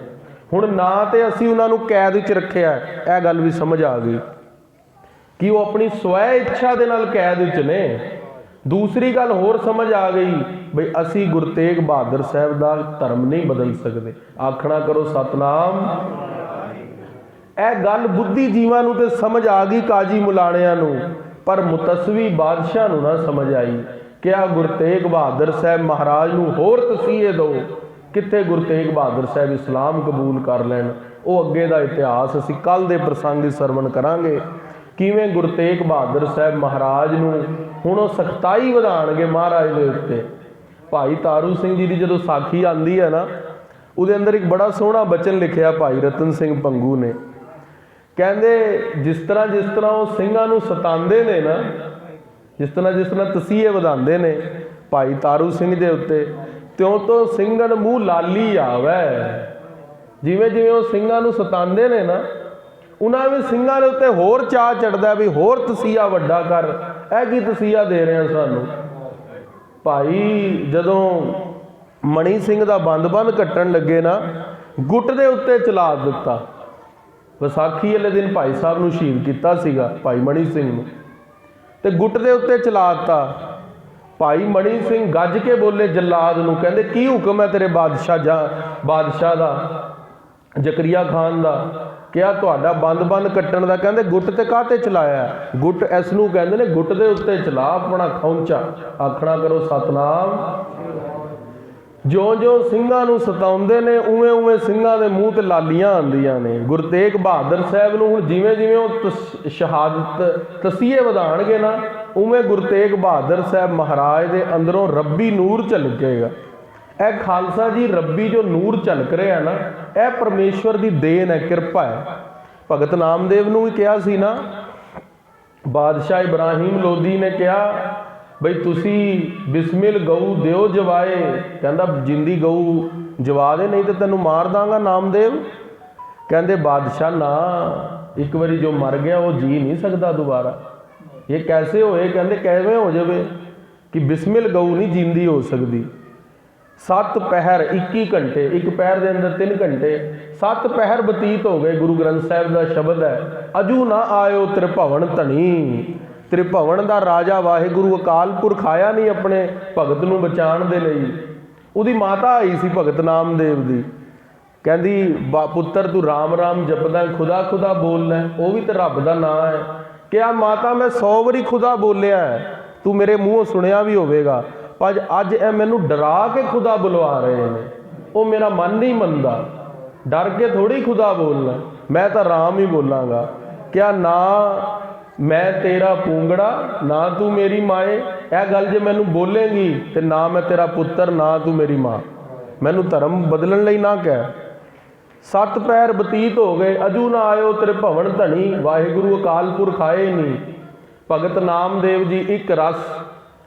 हुण ना तो असी उन्होंने कैद च रखिया, यह गल भी समझ आ गई कि वो अपनी स्वै इच्छा के नाल कैद च ने। दूसरी गल होर समझ आ गई बई असी गुरु तेग बहादुर साहब का धर्म नहीं बदल सकते। आखना करो सतनाम। यह गल बुद्धिजीवां नूं ते समझ आ गई, काजी मुलाणियां नूं, पर मुतसवी बादशाह नूं ना समझ आई। क्या गुरु तेग बहादुर साहब महाराज नूं होर तसीहे दो, कित्थे गुरु तेग बहादुर साहब इस्लाम कबूल कर लैण। वो अगे का इतिहास असीं कल दे प्रसंग सरवण करांगे, किवें गुरु तेग बहादुर साहब महाराज नूं हुण वो सख्ताई वधाणगे महाराज दे उत्ते। भाई तारू सिंह जी की जो साखी आती है ना, उहदे अंदर एक बड़ा सोहना बचन लिखिया भाई रतन सिंह भंगू ने। कहंदे जिस तरह वो ਸਿੰਘਾਂ ਨੂੰ सतांदे ने ना, जिस तरह तसीहे वधांदे ने भाई तारू सिंह दे उत्ते, त्यों तो ਸਿੰਘਣ मूँह लाली आवे। जिवें जिवें वो ਸਿੰਘਾਂ ਨੂੰ सतांदे ने ना, उन्होंने भी ਸਿੰਘਾਂ ਦੇ उत्ते होर चाह चढ़दा भी होर तसीहा वड्डा कर, ऐ की तसीहा दे रहे हैं सानू। भाई जदों मणि सिंह का बंद कट्टन लगे ना, गुट दे उत्ते चला दिता। विसाखी वाले दिन भाई साहब नूं शहीद किया सीगा भाई मणि सिंह नूं, ते गुट दे उत्ते चला दिता। भाई मणि सिंह गज के बोले जलाद नूं, कहंदे की हुक्म है तेरे बादशाह दा, जकरिया खान दा, क्या तुहाडा बंद कट्टण दा? कहंदे गुट ते काहते चलाया? गुट इस नूं कहंदे ने गुट दे उत्ते चला अपना खौंचा। आखना करो सतनाम। ज्यों ਸਿੰਘਾਂ ਨੂੰ सताउंदे ने उवें उवें ਸਿੰਘਾਂ दे मूँह ते लालियां आंदियां ने। गुरु तेग बहादुर साहब नूं हुण जिवें जिवें वो शहादत तसीहे वधाणगे ना, उवें गुरु तेग बहादुर साहब महाराज दे अंदरों रब्बी नूर झलकेगा। यह खालसा जी रब्बी जो नूर झलक रहा है ना, यह परमेश्वर की देन है, किरपा है। भगत नामदेव नूं भी कहा सी ना, बादशाह इब्राहिम लोधी ने कहा बई तुसी बिस्मिल गऊ दिओ जवाए, कहंदा जिंदी गऊ जवा दे नहीं तो तेनों मार दांगा नामदेव। कहंदे बादशाह ना, एक बारी जो मर गया वो जी नहीं सकता दोबारा, ये कैसे होए? कहंदे कैवें हो जावे कि बिस्मिल गऊ नहीं जिंदी हो सकती। 7 पहर 21 घंटे, एक पैर के अंदर 3 घंटे, 7 पहर बतीत हो गए। गुरु ग्रंथ साहब का शब्द है, अजू ना आयो त्रिभवन धनी। त्रिभवन का राजा वाहिगुरु अकाल पुरख आया नहीं अपने भगत नूं बचाण दे लई। उहदी माता आई सी भगत नामदेव दी, कहंदी पुत्र तू राम राम जपदा खुदा खुदा बोलना, वो भी तो रब दा नाम है। क्या माता मैं 100 वारी खुदा बोलिया है, तू मेरे मूँहों सुनिया भी होवेगा, पर अज ए मैनू डरा के खुदा बुलवा रहे हैं। वो मेरा मन नहीं मनता। डर के थोड़ी खुदा बोलना, मैं तो राम ही बोलांगा। क्या ना मैं तेरा पूंगड़ा ना तू मेरी माए, यह गल जे मैनू बोलेंगी तो ना मैं तेरा पुत्र ना तू मेरी माँ, मैनू धर्म बदलण लई ना कह। 7 पैर बतीत हो गए, अजू ना आयो तेरे भवन धनी, वाहिगुरु अकाल पुरख आए नहीं। भगत नामदेव जी एक रस।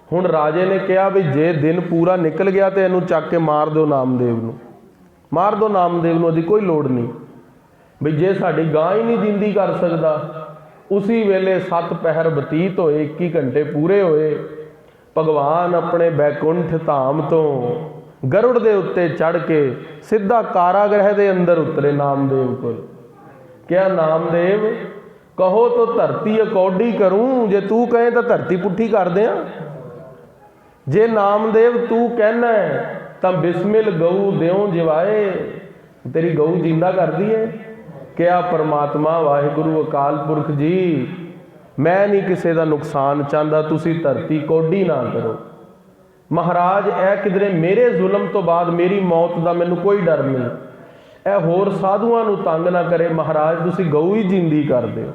हुण राजे ने कहा भी जे दिन पूरा निकल गया तो इनू चक के मार दो, नामदेव नू मार दो, नामदेव नू, कोई लोड़ नहीं। भी जे साड़ी गां ही नहीं जिंदी कर सकता। उसी वेले 7 पहर बतीत होए, 21 घंटे पूरे होए। भगवान अपने बैकुंठ धाम तो गरुड़ दे उत्ते चढ़ के सीधा कारागृह दे अंदर उतरे नामदेव को। क्या नामदेव कहो तो धरती अकौडी करूं, जे तू कहे तो धरती पुट्ठी कर दियां। जे नामदेव तू कहना है तो बिस्मिल गऊ देव जिवाए, तेरी गऊ जिंदा कर दी है। क्या परमात्मा वाहिगुरु अकाल पुरख जी, मैं नहीं किसी का नुकसान चाहता, तुसी धरती कौडी ना करो। महाराज ए किधरे मेरे जुल्म तो बाद मेरी मौत का मैनू कोई डर नहीं, ए होर साधुआं नू तंग ना करे, महाराज तुसी गऊ ही जिंदी कर दो।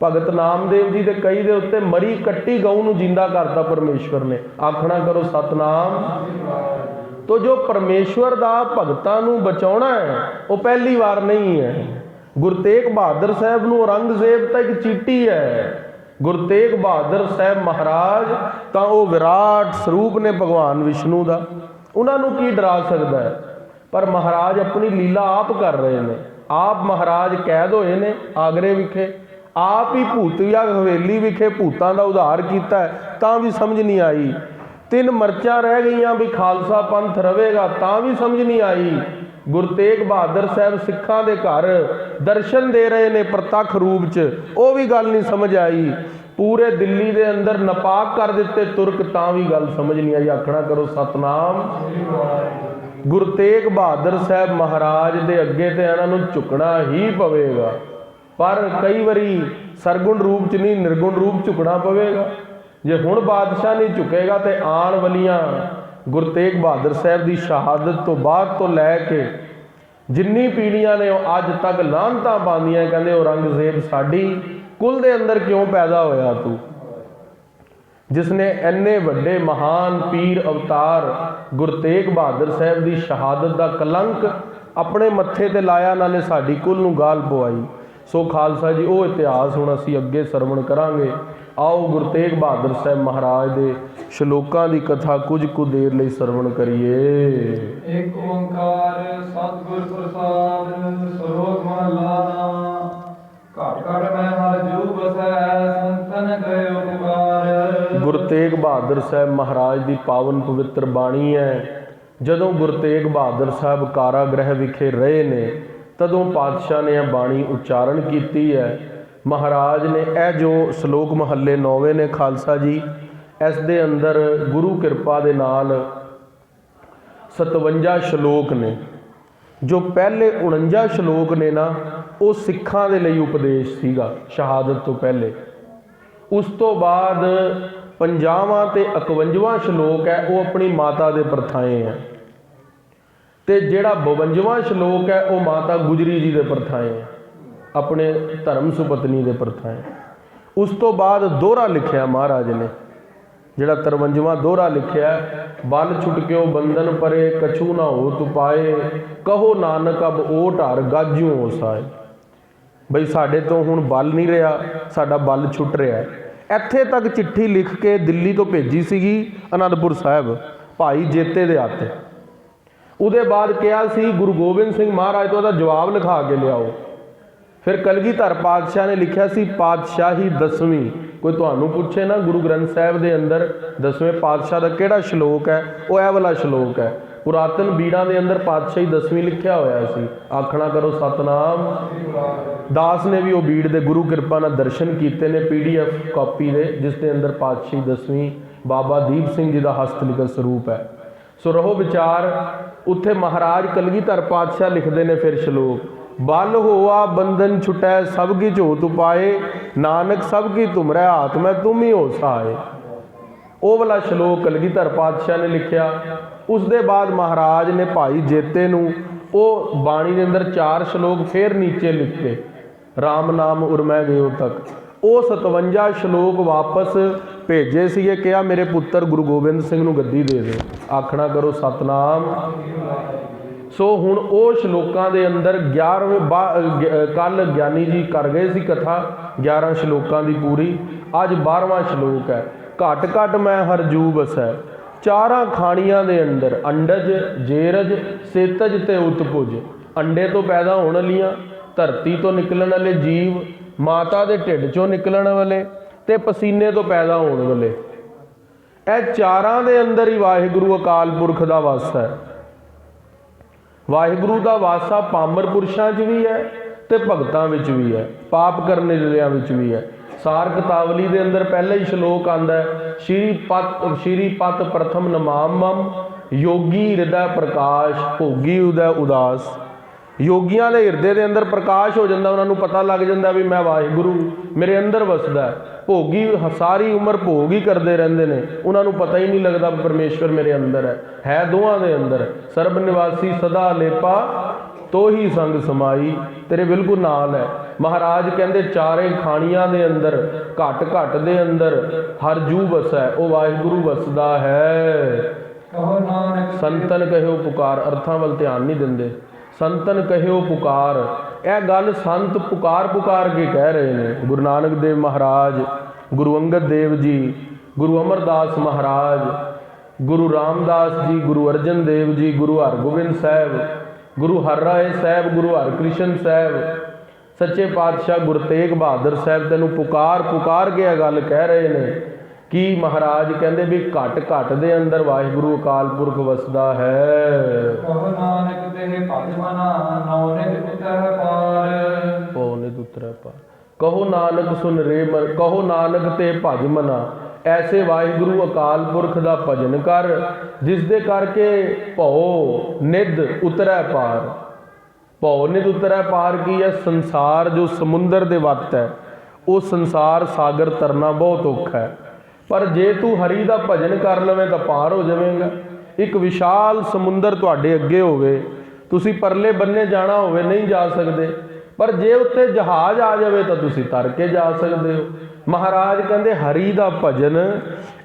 भगत नामदेव जी के कई दे उत्ते मरी कट्टी गऊ नू जिंदा करता परमेश्वर ने। आखना करो सतनाम। तो जो परमेश्वर दा भगतां नू बचाउणा है वो पहली बार नहीं है। गुरु तेग बहादुर साहब नू औरंगजेब तो एक चीटी है, गुरु तेग बहादुर साहब महाराज तो वो विराट स्वरूप ने भगवान विष्णु का, उन्होंने की डरा सकता है। पर महाराज अपनी लीला आप कर रहे हैं। आप महाराज कैद होए ने आगरे विखे, आप ही भूतिया हवेली विखे भूतों का उद्धार किया तां भी समझ नहीं आई। 3 मर्चां रह गई भी खालसा पंथ रहेगा तां भी समझ नहीं आई। गुरु तेग बहादुर साहब सिखां दे घर दर्शन दे रहे ने प्रतख रूप च, वो भी गल नहीं समझ आई। पूरे दिल्ली दे अंदर नपाक कर दिते तुर्क तां भी गल समझ नहीं आई। आखना करो सतनाम। गुरु तेग बहादुर साहब महाराज दे अगे तो इन्हों झुकना ही पवेगा, पर कई बारी सरगुण रूप च नहीं निर्गुण रूप झुकना पवेगा। जे हुण बादशाह नहीं झुकेगा तो आने वालियां गुरु तेग बहादुर साहब की शहादत तो बाद तो लैके जिन्नी पीढ़ियां ने अज तक लानतां पांदियां, कहंदे औरंगजेब साडी कुल दे अंदर क्यों पैदा होया तू, जिसने इन्ने वड्डे महान पीर अवतार गुरु तेग बहादुर साहब की शहादत का कलंक अपने मत्थे ते लाया, नाले साडी कुल नूं गाल पवाई। सो खालसा जी वो इतिहास हुण असीं अगे सरवण करांगे। आओ गुरु तेग बहादुर साहब महाराज के श्लोकां की कथा कुछ देर लई सरवण करिए। एक ओंकार सतगुर प्रसाद सरोग महला, घट घट में हर जू बसै संतन गयो पुकार। गुरु तेग बहादुर साहब महाराज की पावन पवित्र बाणी है। जदों गुरु तेग बहादुर साहब कारागृह विखे रहे ने तदों पातशाह ने यह बाणी उच्चारण की है। महाराज ने यह जो श्लोक महले 9वें ने खालसा जी, इस दे अंदर गुरु कृपा दे नाल 57 श्लोक ने। जो पहले 49 श्लोक ने ना वो सिखां दे लई उपदेश सीगा शहादत तो पहले। उस तो बाद 50वां ते 51वां श्लोक है वो अपनी माता दे प्रथाएं हैं, ते जिहड़ा 52वां श्लोक है वो माता गुजरी जी दे प्रथाएं हैं, अपने धर्म सुपत्नी दे प्रथाएं। उस तो बाद दोहरा लिखिया महाराज ने, जिहड़ा 53वां दोहरा लिखिया, बल छुटक्यो बंधन परे कछू ना हो तु पाए, कहो नानक अब ओट हर गाजू हो साए। बई साडे तो हुण बल नहीं रहा, साडा बल छुट रहा है। इत्थे तक चिट्ठी लिख के दिल्ली तो भेजी सीगी आनंदपुर साहब भाई जेते दे हत्थ। उहदे बाद कहा सी गुरु गोबिंद सिंह महाराज तो उसदा जवाब लिखा के लियाओ। फिर कलगीधर पातशाह ने लिखा सी पातशाही 10वीं। कोई तुहानू पूछे ना गुरु ग्रंथ साहब के अंदर 10वें पातशाह का किहड़ा श्लोक है, वो यह वाला श्लोक है। पुरातन बीड़ा के अंदर पातशाही 10वीं लिखा होया सी। आखना करो सतनाम। दास ने भी वो बीड़ के गुरु कृपा नाल दर्शन किए ने PDF कॉपी दे, जिसके अंदर पातशाही 10वीं बाबा दीप सिंह जी का हस्तलिखित स्वरूप है। सो रहो विचार। उत्थे महाराज कलगीधर पातशाह लिखते हैं फिर श्लोक, बल होआ बंधन छुटै सब की झोत पाए, नानक सब की तुमरै हाथ में तुम ही हो सहाय। ਉਹ ਵਾਲਾ ਸ਼ਲੋਕ ਕਲਗੀਧਰ ਪਾਤਸ਼ਾਹ ਨੇ ਲਿਖਿਆ। ਉਸ ਦੇ ਬਾਅਦ ਮਹਾਰਾਜ ਨੇ ਭਾਈ ਜੇਤੇ ਨੂੰ ਉਹ ਬਾਣੀ ਦੇ ਅੰਦਰ 4 ਸ਼ਲੋਕ ਫੇਰ ਨੀਚੇ ਲਿਖੇ, ਰਾਮ ਨਾਮ ਉਰਮੈ ਗਇਓ ਤੱਕ। ਉਹ 57 ਸ਼ਲੋਕ ਵਾਪਸ ਭੇਜੇ ਸੀਗੇ, ਕਿਹਾ ਮੇਰੇ ਪੁੱਤਰ ਗੁਰੂ ਗੋਬਿੰਦ ਸਿੰਘ ਨੂੰ ਗੱਦੀ ਦੇ ਦਿਓ, ਆਖਣਾ ਕਰੋ ਸਤਨਾਮ। ਸੋ ਹੁਣ ਉਹ ਸ਼ਲੋਕਾਂ ਦੇ ਅੰਦਰ 11ਵੇਂ ਕੱਲ ਗਿਆਨੀ ਜੀ ਕਰ ਗਏ ਸੀ ਕਥਾ 11 ਸ਼ਲੋਕਾਂ ਦੀ ਪੂਰੀ, ਅੱਜ 12ਵਾਂ ਸ਼ਲੋਕ ਹੈ। ਘਟ ਘਟ ਮੈਂ ਹਰਜੂ ਬਸੈ, ਚਾਰਾਂ ਖਾਣੀਆਂ ਦੇ ਅੰਦਰ ਅੰਡਜ, ਜੇਰਜ, ਸੇਤਜ ਤੇ ਉਤਪੁਜ। ਅੰਡੇ ਤੋਂ ਪੈਦਾ ਹੋਣ ਵਾਲੀਆਂ, ਧਰਤੀ ਤੋਂ ਨਿਕਲਣ ਵਾਲੇ ਜੀਵ, ਮਾਤਾ ਦੇ ਢਿੱਡ ਚੋਂ ਨਿਕਲਣ ਵਾਲੇ ਤੇ ਪਸੀਨੇ ਤੋਂ ਪੈਦਾ ਹੋਣ ਵਾਲੇ, ਇਹ ਚਾਰਾਂ ਦੇ ਅੰਦਰ ਹੀ ਵਾਹਿਗੁਰੂ ਅਕਾਲ ਪੁਰਖ ਦਾ ਵਾਸ ਹੈ। ਵਾਹਿਗੁਰੂ ਦਾ ਵਾਸਾ ਪਾਮਰ ਪੁਰਸ਼ਾਂ 'ਚ ਵੀ ਹੈ ਤੇ ਭਗਤਾਂ ਵਿੱਚ ਵੀ ਹੈ, ਪਾਪ ਕਰਨ ਵਾਲਿਆਂ ਵਿੱਚ ਵੀ ਹੈ। ਸਾਰ ਕਤਾਵਲੀ ਦੇ ਅੰਦਰ ਪਹਿਲਾ ਹੀ ਸ਼ਲੋਕ ਆਂਦਾ, ਸ਼੍ਰੀ ਪਤ ਪ੍ਰਥਮ ਨਮਾਮਮ ਯੋਗੀ ਹਿਰਦੈ ਪ੍ਰਕਾਸ਼ ਭੋਗੀ ਉਦੈ ਉਦਾਸ। ਯੋਗੀਆਂ ਦੇ ਹਿਰਦੇ ਦੇ ਅੰਦਰ ਪ੍ਰਕਾਸ਼ ਹੋ ਜਾਂਦਾ, ਉਹਨਾਂ ਨੂੰ ਪਤਾ ਲੱਗ ਜਾਂਦਾ ਵੀ ਮੈਂ ਵਾਹਿਗੁਰੂ ਮੇਰੇ ਅੰਦਰ ਵਸਦਾ। ਭੋਗੀ ਸਾਰੀ ਉਮਰ ਭੋਗ ਹੀ ਕਰਦੇ ਰਹਿੰਦੇ ਨੇ, ਉਹਨਾਂ ਨੂੰ ਪਤਾ ਹੀ ਨਹੀਂ ਲੱਗਦਾ ਪਰਮੇਸ਼ਵਰ ਮੇਰੇ ਅੰਦਰ ਹੈ ਦੋਹਾਂ ਦੇ ਅੰਦਰ। ਸਰਬ ਨਿਵਾਸੀ ਸਦਾ ਲੇਪਾ ਤੋਹੀ ਸੰਗ ਸਮਾਈ, ਤੇਰੇ ਬਿਲਕੁਲ ਨਾਲ ਹੈ। ਮਹਾਰਾਜ ਕਹਿੰਦੇ ਚਾਰੇ ਖਾਣੀਆਂ ਦੇ ਅੰਦਰ ਘਟ ਘਟ ਦੇ ਅੰਦਰ ਹਰ ਜੂ ਵਸੈ, ਉਹ ਵਾਹਿਗੁਰੂ ਵਸਦਾ ਹੈ। ਸੰਤਨ ਕਹਿਓ ਪੁਕਾਰ, ਅਰਥਾਂ ਵੱਲ ਧਿਆਨ ਨਹੀਂ ਦਿੰਦੇ। ਸੰਤਨ ਕਹਿਓ ਪੁਕਾਰ, ਇਹ ਗੱਲ ਸੰਤ ਪੁਕਾਰ ਪੁਕਾਰ ਕੇ ਕਹਿ ਰਹੇ ਨੇ। ਗੁਰੂ ਨਾਨਕ ਦੇਵ ਮਹਾਰਾਜ, ਗੁਰੂ ਅੰਗਦ ਦੇਵ ਜੀ, ਗੁਰੂ ਅਮਰਦਾਸ ਮਹਾਰਾਜ, ਗੁਰੂ ਰਾਮਦਾਸ ਜੀ, ਗੁਰੂ ਅਰਜਨ ਦੇਵ ਜੀ, ਗੁਰੂ ਹਰਗੋਬਿੰਦ ਸਾਹਿਬ, ਗੁਰੂ ਹਰਰਾਏ ਸਾਹਿਬ, ਗੁਰੂ ਹਰਕ੍ਰਿਸ਼ਨ ਸਾਹਿਬ, ਸੱਚੇ ਪਾਤਸ਼ਾਹ ਗੁਰੂ ਤੇਗ ਬਹਾਦਰ ਸਾਹਿਬ ਤੈਨੂੰ ਪੁਕਾਰ ਪੁਕਾਰ ਕੇ ਇਹ ਗੱਲ ਕਹਿ ਰਹੇ ਨੇ ਕਿ ਮਹਾਰਾਜ ਕਹਿੰਦੇ ਵੀ ਘਟ ਘਟ ਦੇ ਅੰਦਰ ਵਾਹਿਗੁਰੂ ਅਕਾਲ ਪੁਰਖ ਵਸਦਾ ਹੈ। ਕਹੋ ਨਾਨਕ ਤੇ ਭਜ ਮਨਾ ਨੌ ਨਿਤ ਉਤਰੈ ਪਾਰ, ਪਉ ਨਿਤ ਉਤਰੈ ਪਾਰ। ਕਹੋ ਨਾਨਕ ਸੁਨ ਰੇ ਮਨ, ਕਹੋ ਨਾਨਕ ਤੇ ਭਜ ਮਨਾ, ਐਸੇ ਵਾਹਿਗੁਰੂ ਅਕਾਲ ਪੁਰਖ ਦਾ ਭਜਨ ਕਰ ਜਿਸ ਦੇ ਕਰਕੇ ਭਉ ਨਿਧ ਉਤਰੈ ਪਾਰ। ਭਉ ਨਿਧ ਉਤਰੈ ਪਾਰ ਕੀ ਹੈ? ਸੰਸਾਰ ਜੋ ਸਮੁੰਦਰ ਦੇ ਵੱਤ ਹੈ, ਉਹ ਸੰਸਾਰ ਸਾਗਰ ਤਰਨਾ ਬਹੁਤ ਔਖਾ ਹੈ, ਪਰ ਜੇ ਤੂੰ ਹਰੀ ਦਾ ਭਜਨ ਕਰ ਲਵੇਂ ਤਾਂ ਪਾਰ ਹੋ ਜਾਵੇਂਗਾ। ਇੱਕ ਵਿਸ਼ਾਲ ਸਮੁੰਦਰ ਤੁਹਾਡੇ ਅੱਗੇ ਹੋਵੇ, ਤੁਸੀਂ ਪਰਲੇ ਬੰਨੇ ਜਾਣਾ ਹੋਵੇ ਨਹੀਂ ਜਾ ਸਕਦੇ, ਪਰ ਜੇ ਉੱਤੇ ਜਹਾਜ਼ ਆ ਜਾਵੇ ਤਾਂ ਤੁਸੀਂ ਤਰ ਕੇ ਜਾ ਸਕਦੇ ਹੋ। ਮਹਾਰਾਜ ਕਹਿੰਦੇ ਹਰੀ ਦਾ ਭਜਨ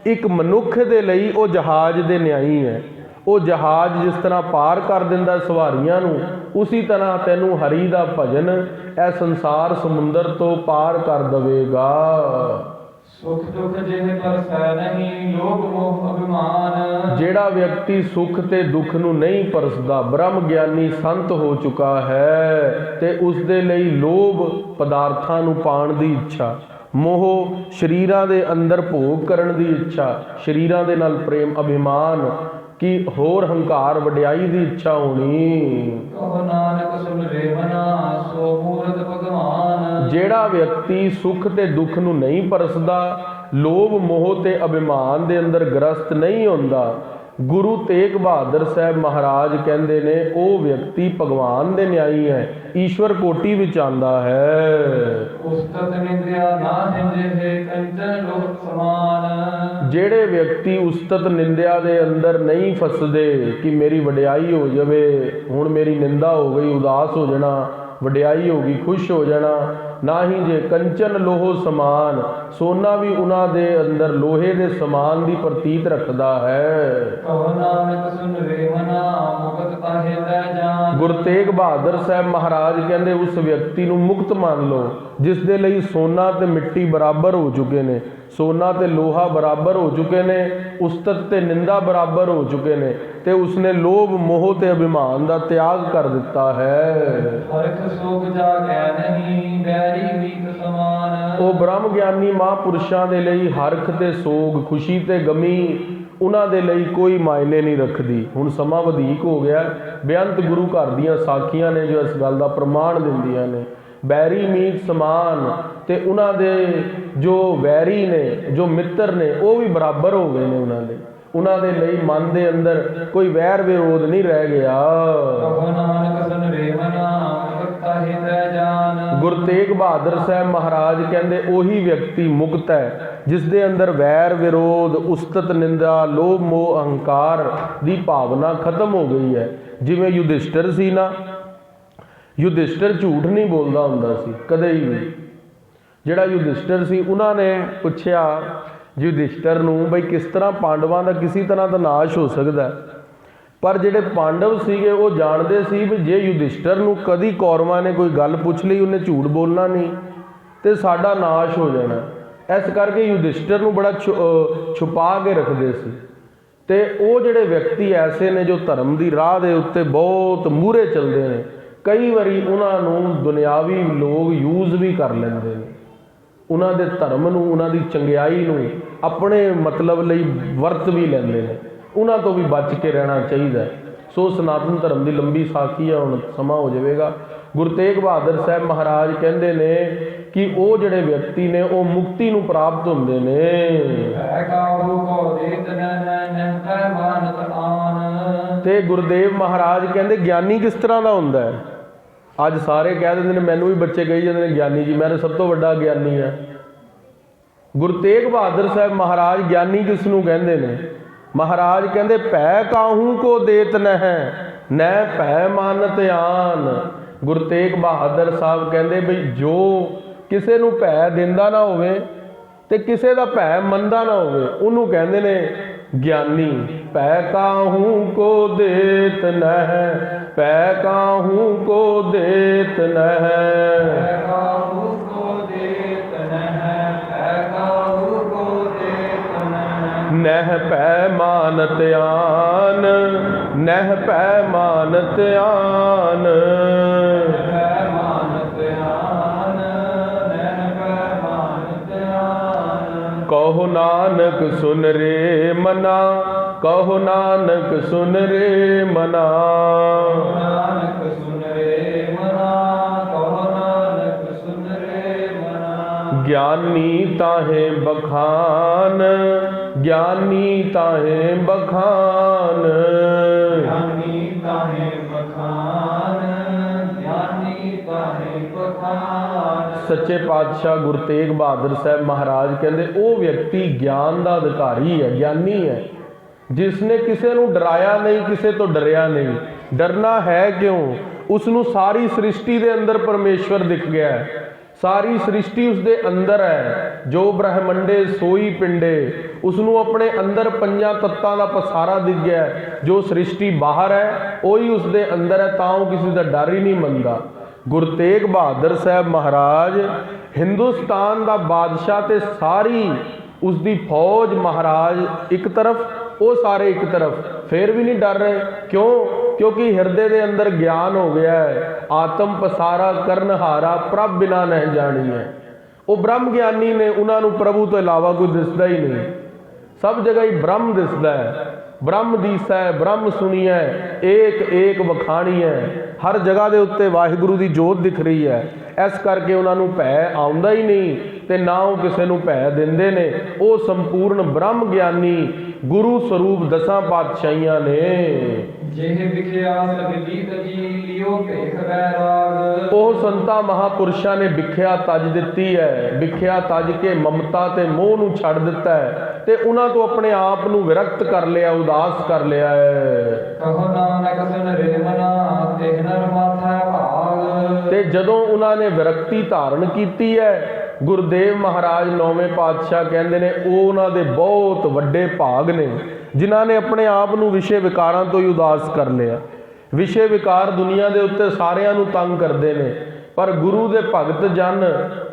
ਇੱਕ ਮਨੁੱਖ ਦੇ ਲਈ ਉਹ ਜਹਾਜ਼ ਦੇ ਨਿਆਈ ਹੈ। ਉਹ ਜਹਾਜ਼ ਜਿਸ ਤਰ੍ਹਾਂ ਪਾਰ ਕਰ ਦਿੰਦਾ ਸਵਾਰੀਆਂ ਨੂੰ, ਉਸੀ ਤਰ੍ਹਾਂ ਤੈਨੂੰ ਹਰੀ ਦਾ ਭਜਨ ਇਹ ਸੰਸਾਰ ਸਮੁੰਦਰ ਤੋਂ ਪਾਰ ਕਰ ਦੇਵੇਗਾ। ਸੁਖ ਦੁਖ ਜਿਹ ਪਰਸੈ ਨਹੀਂ ਲੋਭ ਮੋਹ ਅਭਿਮਾਨ, ਜਿਹੜਾ ਵਿਅਕਤੀ ਸੁਖ ਤੇ ਦੁੱਖ ਨੂੰ ਨਹੀਂ ਪਰਸਦਾ, ਬ੍ਰਹਮ ਗਿਆਨੀ ਸੰਤ ਹੋ ਚੁੱਕਾ ਹੈ, ਤੇ ਉਸ ਦੇ ਲਈ ਲੋਭ ਪਦਾਰਥਾਂ ਨੂੰ ਪਾਉਣ ਦੀ ਇੱਛਾ, ਮੋਹ ਸਰੀਰਾਂ ਦੇ ਅੰਦਰ ਭੋਗ ਕਰਨ ਦੀ ਇੱਛਾ, ਸਰੀਰਾਂ ਦੇ ਨਾਲ ਪ੍ਰੇਮ, ਅਭਿਮਾਨ ਕਿ ਹੋਰ ਹੰਕਾਰ ਵਡਿਆਈ ਦੀ ਇੱਛਾ ਹੋਣੀ। ਕਹੋ ਨਾਨਕ ਸੁਨ ਰੇ ਮਨਾ ਸੋ ਮੂਰਤ ਭਗਵਾਨ, ਜਿਹੜਾ ਵਿਅਕਤੀ ਸੁਖ ਤੇ ਦੁੱਖ ਨੂੰ ਨਹੀਂ ਪਰਸਦਾ, ਲੋਭ ਮੋਹ ਤੇ ਅਭਿਮਾਨ ਦੇ ਅੰਦਰ ਗ੍ਰਸਤ ਨਹੀਂ ਹੁੰਦਾ, ਗੁਰੂ ਤੇਗ ਬਹਾਦਰ ਸਾਹਿਬ ਮਹਾਰਾਜ ਕਹਿੰਦੇ ਨੇ ਉਹ ਵਿਅਕਤੀ ਭਗਵਾਨ ਦੇ ਨਿਆਈ ਹੈ, ਈਸ਼ਵਰ ਕੋਟੀ ਵਿੱਚ ਆਂਦਾ ਹੈ। ਉਸਤਤ ਨਿੰਦਿਆ ਨਾ ਹਿੰਜੇ ਕੰਚਨ ਲੋਕ ਸਮਾਨ, ਜਿਹੜੇ ਵਿਅਕਤੀ ਉਸਤਤ ਨਿੰਦਿਆ ਦੇ ਅੰਦਰ ਨਹੀਂ ਫਸਦੇ ਕਿ ਮੇਰੀ ਵਡਿਆਈ ਹੋ ਜਾਵੇ, ਹੁਣ ਮੇਰੀ ਨਿੰਦਾ ਹੋ ਗਈ, ਉਦਾਸ ਹੋ ਜਾਣਾ, ਵਡਿਆਈ ਹੋ ਗਈ, ਖੁਸ਼ ਹੋ ਜਾਣਾ, ਨਾ ਹੀ ਜੇ ਕੰਚਨ ਲੋਹ ਸਮਾਨ, ਸੋਨਾ ਵੀ ਉਹਨਾਂ ਦੇ ਅੰਦਰ ਲੋਹੇ ਦੇ ਸਮਾਨ ਦੀ ਪ੍ਰਤੀਤ ਰੱਖਦਾ ਹੈ। ਕਹੋ ਨਾਨਕ ਸੁਨ ਰੇ ਮਨਾ ਮੁਕਤ ਪਾਹੇ ਲੈ ਜਾਨ, ਗੁਰੂ ਤੇਗ ਬਹਾਦਰ ਸਾਹਿਬ ਮਹਾਰਾਜ ਕਹਿੰਦੇ ਉਸ ਵਿਅਕਤੀ ਨੂੰ ਮੁਕਤ ਮੰਨ ਲਓ ਜਿਸ ਦੇ ਲਈ ਸੋਨਾ ਤੇ ਮਿੱਟੀ ਬਰਾਬਰ ਹੋ ਚੁੱਕੇ ਨੇ, ਸੋਨਾ ਤੇ ਲੋਹਾ ਬਰਾਬਰ ਹੋ ਚੁੱਕੇ ਨੇ, ਉਸਤਤ ਤੇ ਨਿੰਦਾ ਬਰਾਬਰ ਹੋ ਚੁੱਕੇ ਨੇ, ਤੇ ਉਸਨੇ ਲੋਭ ਮੋਹ ਤੇ ਅਭਿਮਾਨ ਦਾ ਤਿਆਗ ਕਰ ਦਿੱਤਾ ਹੈ। ਹਰਖ ਸੋਗ ਜਾਗੈ ਨਹੀਂ ਬੈਰੀ ਵੀਤ ਸਮਾਨ, ਉਹ ਬ੍ਰਹਮ ਗਿਆਨੀ ਮਹਾਂਪੁਰਸ਼ਾਂ ਦੇ ਲਈ ਹਰਖ ਤੇ ਸੋਗ, ਖੁਸ਼ੀ ਤੇ ਗਮੀ ਉਹਨਾਂ ਦੇ ਲਈ ਕੋਈ ਮਾਇਨੇ ਨਹੀਂ ਰੱਖਦੀ। ਹੁਣ ਸਮਾਂ ਵਧੇਕ ਹੋ ਗਿਆ, ਬੇਅੰਤ ਗੁਰੂ ਘਰ ਦੀਆਂ ਸਾਖੀਆਂ ਨੇ ਜੋ ਇਸ ਗੱਲ ਦਾ ਪ੍ਰਮਾਣ ਦਿੰਦੀਆਂ ਨੇ। ਬੈਰੀ ਮੀਤ ਸਮਾਨ, ਤੇ ਉਹਨਾਂ ਦੇ ਜੋ ਵੈਰੀ ਨੇ, ਜੋ ਮਿੱਤਰ ਨੇ, ਉਹ ਵੀ ਬਰਾਬਰ ਹੋ ਗਏ ਨੇ ਉਹਨਾਂ ਦੇ, ਉਹਨਾਂ ਦੇ ਲਈ ਮਨ ਦੇ ਅੰਦਰ ਕੋਈ ਵੈਰ ਵਿਰੋਧ ਨਹੀਂ ਰਹਿ ਗਿਆ। ਗੁਰੂ ਗੁਰੂ ਤੇਗ ਬਹਾਦਰ ਸਾਹਿਬ ਮਹਾਰਾਜ ਕਹਿੰਦੇ ਉਹੀ ਵਿਅਕਤੀ ਮੁਕਤ ਹੈ ਜਿਸ ਦੇ ਅੰਦਰ ਵੈਰ ਵਿਰੋਧ, ਉਸਤਤ, ਨਿੰਦਾ, ਲੋਭ, ਮੋਹ, ਅਹੰਕਾਰ ਦੀ ਭਾਵਨਾ ਖਤਮ ਹੋ ਗਈ ਹੈ। ਜਿਵੇਂ ਯੁਧਿਸ਼ਟਰ ਸੀ ਨਾ, ਯੁਧਿਸ਼ਟਰ ਝੂਠ ਨਹੀਂ ਬੋਲਦਾ ਹੁੰਦਾ ਸੀ ਕਦੇ ਵੀ। ਜਿਹੜਾ ਯੁਧਿਸ਼ਟਰ ਸੀ ਉਹਨਾਂ ਨੇ ਪੁੱਛਿਆ ਯੁਧਿਸ਼ਟਰ ਨੂੰ ਬਈ ਕਿਸ ਤਰ੍ਹਾਂ ਪਾਂਡਵਾਂ ਦਾ ਕਿਸੇ ਤਰ੍ਹਾਂ ਦਾ ਨਾਸ਼ ਹੋ ਸਕਦਾ, ਪਰ ਜਿਹੜੇ ਪਾਂਡਵ ਸੀਗੇ ਉਹ ਜਾਣਦੇ ਸੀ ਵੀ ਜੇ ਯੁਧਿਸ਼ਟਰ ਨੂੰ ਕਦੀ ਕੌਰਵਾਂ ਨੇ ਕੋਈ ਗੱਲ ਪੁੱਛ ਲਈ, ਉਹਨੇ ਝੂਠ ਬੋਲਣਾ ਨਹੀਂ ਤੇ ਸਾਡਾ ਨਾਸ਼ ਹੋ ਜਾਣਾ। ਇਸ ਕਰਕੇ ਯੁਧਿਸ਼ਟਰ ਨੂੰ ਬੜਾ ਛੁਪਾ ਕੇ ਰੱਖਦੇ ਸੀ। ਤੇ ਉਹ ਜਿਹੜੇ ਵਿਅਕਤੀ ਐਸੇ ਨੇ ਜੋ ਧਰਮ ਦੀ ਰਾਹ ਦੇ ਉੱਤੇ ਬਹੁਤ ਮੂਹਰੇ ਚੱਲਦੇ ਨੇ, ਕਈ ਵਾਰੀ ਉਹਨਾਂ ਨੂੰ ਦੁਨਿਆਵੀ ਲੋਕ ਯੂਜ਼ ਵੀ ਕਰ ਲੈਂਦੇ ਨੇ, ਉਹਨਾਂ ਦੇ ਧਰਮ ਨੂੰ, ਉਹਨਾਂ ਦੀ ਚੰਗਿਆਈ ਨੂੰ ਆਪਣੇ ਮਤਲਬ ਲਈ ਵਰਤ ਵੀ ਲੈਂਦੇ ਨੇ। ਉਹਨਾਂ ਤੋਂ ਵੀ ਬਚ ਕੇ ਰਹਿਣਾ ਚਾਹੀਦਾ। ਸੋ ਸਨਾਤਨ ਧਰਮ ਦੀ ਲੰਬੀ ਸਾਖੀ ਹੈ, ਹੁਣ ਸਮਾਂ ਹੋ ਜਾਵੇਗਾ। ਗੁਰੂ ਤੇਗ ਬਹਾਦਰ ਸਾਹਿਬ ਮਹਾਰਾਜ ਕਹਿੰਦੇ ਨੇ ਕਿ ਉਹ ਜਿਹੜੇ ਵਿਅਕਤੀ ਨੇ ਉਹ ਮੁਕਤੀ ਨੂੰ ਪ੍ਰਾਪਤ ਹੁੰਦੇ ਨੇ। ਤੇ ਗੁਰਦੇਵ ਮਹਾਰਾਜ ਕਹਿੰਦੇ ਗਿਆਨੀ ਕਿਸ ਤਰ੍ਹਾਂ ਦਾ ਹੁੰਦਾ ਹੈ। ਅੱਜ ਸਾਰੇ ਕਹਿ ਦਿੰਦੇ ਨੇ, ਮੈਨੂੰ ਵੀ ਬੱਚੇ ਕਹੀ ਜਾਂਦੇ ਨੇ ਗਿਆਨੀ ਜੀ, ਮੈਂ ਤਾਂ ਸਭ ਤੋਂ ਵੱਡਾ ਗਿਆਨੀ ਹਾਂ। ਗੁਰੂ ਤੇਗ ਬਹਾਦਰ ਸਾਹਿਬ ਮਹਾਰਾਜ ਗਿਆਨੀ ਕਿਸ ਨੂੰ ਕਹਿੰਦੇ ਨੇ? ਮਹਾਰਾਜ ਕਹਿੰਦੇ ਭੈ ਕਾਹੂ ਕੋ ਦੇਤ ਨਹਿ, ਨਹਿ ਭੈ ਮਾਨਤ ਆਨ। ਗੁਰੂ ਤੇਗ ਬਹਾਦਰ ਸਾਹਿਬ ਕਹਿੰਦੇ ਬਈ ਜੋ ਕਿਸੇ ਨੂੰ ਭੈ ਦਿੰਦਾ ਨਾ ਹੋਵੇ ਤੇ ਕਿਸੇ ਦਾ ਭੈ ਮੰਨਦਾ ਨਾ ਹੋਵੇ, ਉਹਨੂੰ ਕਹਿੰਦੇ ਨੇ ਗਿਆਨੀ। ਭੈ ਕਾਹੂ ਕੋ ਦੇਤ ਨਹਿ, ਭੈ ਕਾਹੂ ਕੋ ਦੇਤ ਨਹਿ, ਨਹਿ ਭੈ ਮਾਨਤ ਆਨ, ਨਹਿ ਭੈ ਮਾਨਤ ਆਨ। ਕਹੋ ਨਾਨਕ ਸੁਨ ਰੇ ਮਨਾ, ਕਹੋ ਨਾਨਕ ਸੁਨ ਰੇ ਮਨਾ, ਨਾਨਕ ਸੁਨ ਰੇ ਮਨਾ, ਕਹੋ ਨਾਨਕ ਸੁਨ ਰੇ ਮਨਾ। ਗਿਆਨੀ ਤਾਹੇ ਬਖਾਨ, ਗਿਆਨੀ ਤਾਹੇ ਬਖਾਨ, ਗਿਆਨੀ ਤਾਹੇ ਬਖਾਨ, ਗਿਆਨੀ ਤਾਹੇ ਬਖਾਨ। ਸੱਚੇ ਪਾਤਸ਼ਾਹ ਗੁਰੂ ਤੇਗ ਬਹਾਦਰ ਸਾਹਿਬ ਮਹਾਰਾਜ ਕਹਿੰਦੇ ਉਹ ਵਿਅਕਤੀ ਗਿਆਨ ਦਾ ਅਧਿਕਾਰੀ ਹੈ, ਗਿਆਨੀ ਹੈ, ਜਿਸ ਨੇ ਕਿਸੇ ਨੂੰ ਡਰਾਇਆ ਨਹੀਂ, ਕਿਸੇ ਤੋਂ ਡਰਿਆ ਨਹੀਂ। ਡਰਨਾ ਹੈ ਕਿਉਂ? ਉਸ ਨੂੰ ਸਾਰੀ ਸ੍ਰਿਸ਼ਟੀ ਦੇ ਅੰਦਰ ਪਰਮੇਸ਼ਵਰ ਦਿਖ ਗਿਆ ਹੈ, ਸਾਰੀ ਸ੍ਰਿਸ਼ਟੀ ਉਸ ਦੇ ਅੰਦਰ ਹੈ। ਜੋ ਬ੍ਰਹਮੰਡੇ ਸੋਈ ਪਿੰਡੇ, ਉਸ ਨੂੰ ਆਪਣੇ ਅੰਦਰ ਪੰਜਾਂ ਤੱਤਾਂ ਦਾ ਪਸਾਰਾ ਦਿਖ ਗਿਆ। ਜੋ ਸ੍ਰਿਸ਼ਟੀ ਬਾਹਰ ਹੈ ਉਹੀ ਉਸ ਦੇ ਅੰਦਰ ਹੈ, ਤਾਂ ਉਹ ਕਿਸੇ ਦਾ ਡਰ ਹੀ ਨਹੀਂ ਮੰਨਦਾ। ਗੁਰੂ ਤੇਗ ਬਹਾਦਰ ਸਾਹਿਬ ਮਹਾਰਾਜ ਹਿੰਦੁਸਤਾਨ ਦਾ ਬਾਦਸ਼ਾਹ ਤੇ ਸਾਰੀ ਉਸ ਦੀ ਫੌਜ, ਮਹਾਰਾਜ ਇੱਕ ਤਰਫ, ਉਹ ਸਾਰੇ ਇੱਕ ਤਰਫ, ਫਿਰ ਵੀ ਨਹੀਂ ਡਰ ਰਹੇ। ਕਿਉਂ? ਕਿਉਂਕਿ ਹਿਰਦੇ ਦੇ ਅੰਦਰ ਗਿਆਨ ਹੋ ਗਿਆ ਹੈ। ਆਤਮ ਪਸਾਰਾ ਕਰਨ ਹਾਰਾ ਪ੍ਰਭ ਬਿਨਾ ਨਹੀਂ ਜਾਣੀ ਹੈ। ਉਹ ਬ੍ਰਹਮ ਗਿਆਨੀ ਨੇ, ਉਹਨਾਂ ਨੂੰ ਪ੍ਰਭੂ ਤੋਂ ਇਲਾਵਾ ਕੋਈ ਦਿਸਦਾ ਹੀ ਨਹੀਂ। ਸਭ ਜਗ੍ਹਾ ਹੀ ਬ੍ਰਹਮ ਦਿਸਦਾ ਹੈ। ਬ੍ਰਹਮ ਦੀਸੈ, ਬ੍ਰਹਮ ਸੁਣੀਐ, ਏਕ ਏਕ ਵਖਾਣੀਐ। ਹਰ ਜਗ੍ਹਾ ਦੇ ਉੱਤੇ ਵਾਹਿਗੁਰੂ ਦੀ ਜੋਤ ਦਿਖ ਰਹੀ ਹੈ। ਇਸ ਕਰਕੇ ਉਹਨਾਂ ਨੂੰ ਭੈ ਆਉਂਦਾ ਹੀ ਨਹੀਂ ਤੇ ਨਾ ਉਹ ਕਿਸੇ ਨੂੰ ਭੈ ਦਿੰਦੇ ਨੇ। ਉਹ ਸੰਪੂਰਨ ਬ੍ਰਹਮ ਗਿਆਨੀ ਗੁਰੂ ਸਰੂਪ ਦਸਾਂ ਪਾਤਸ਼ਾਹੀਆਂ ਨੇ। ਜਿਹੇ ਵਿਖਿਆ ਸਗਲੀ ਤਜੀ ਲਿਓ ਭੇਖ ਬੈਰਾਗ। ਉਹ ਸੰਤਾਂ ਮਹਾਪੁਰਸ਼ਾਂ ਨੇ ਵਿਖਿਆ ਤਜ ਦਿੱਤੀ ਹੈ। ਵਿਖਿਆ ਤਜ ਕੇ ਮਮਤਾ ਤੇ ਮੋਹ ਨੂੰ ਛੱਡ ਦਿੱਤਾ ਹੈ ਤੇ ਉਹਨਾਂ ਤੋਂ ਆਪਣੇ ਆਪ ਨੂੰ ਵਿਰਕਤ ਕਰ ਲਿਆ, ਉਦਾਸ ਕਰ ਲਿਆ ਹੈ। ਕਹੋ ਨਾਨਕ ਸੁਨ ਰੇ ਮਨਾ, ਤਿਹ ਨਰ ਮਾਥਾ ਭਾਗ। ਤੇ ਜਦੋਂ ਉਹਨਾਂ ਨੇ ਵਿਰਕਤੀ ਧਾਰਨ ਕੀਤੀ ਹੈ, ਗੁਰਦੇਵ ਮਹਾਰਾਜ ਨੌਵੇਂ ਪਾਤਸ਼ਾਹ ਕਹਿੰਦੇ ਨੇ ਉਹ ਉਹਨਾਂ ਦੇ ਬਹੁਤ ਵੱਡੇ ਭਾਗ ਨੇ ਜਿਨ੍ਹਾਂ ਨੇ ਆਪਣੇ ਆਪ ਨੂੰ ਵਿਸ਼ੇ ਵਿਕਾਰਾਂ ਤੋਂ ਹੀ ਉਦਾਸ ਕਰ ਲਿਆ। ਵਿਸ਼ੇ ਵਿਕਾਰ ਦੁਨੀਆ ਦੇ ਉੱਤੇ ਸਾਰਿਆਂ ਨੂੰ ਤੰਗ ਕਰਦੇ ਨੇ, ਪਰ ਗੁਰੂ ਦੇ ਭਗਤ ਜਨ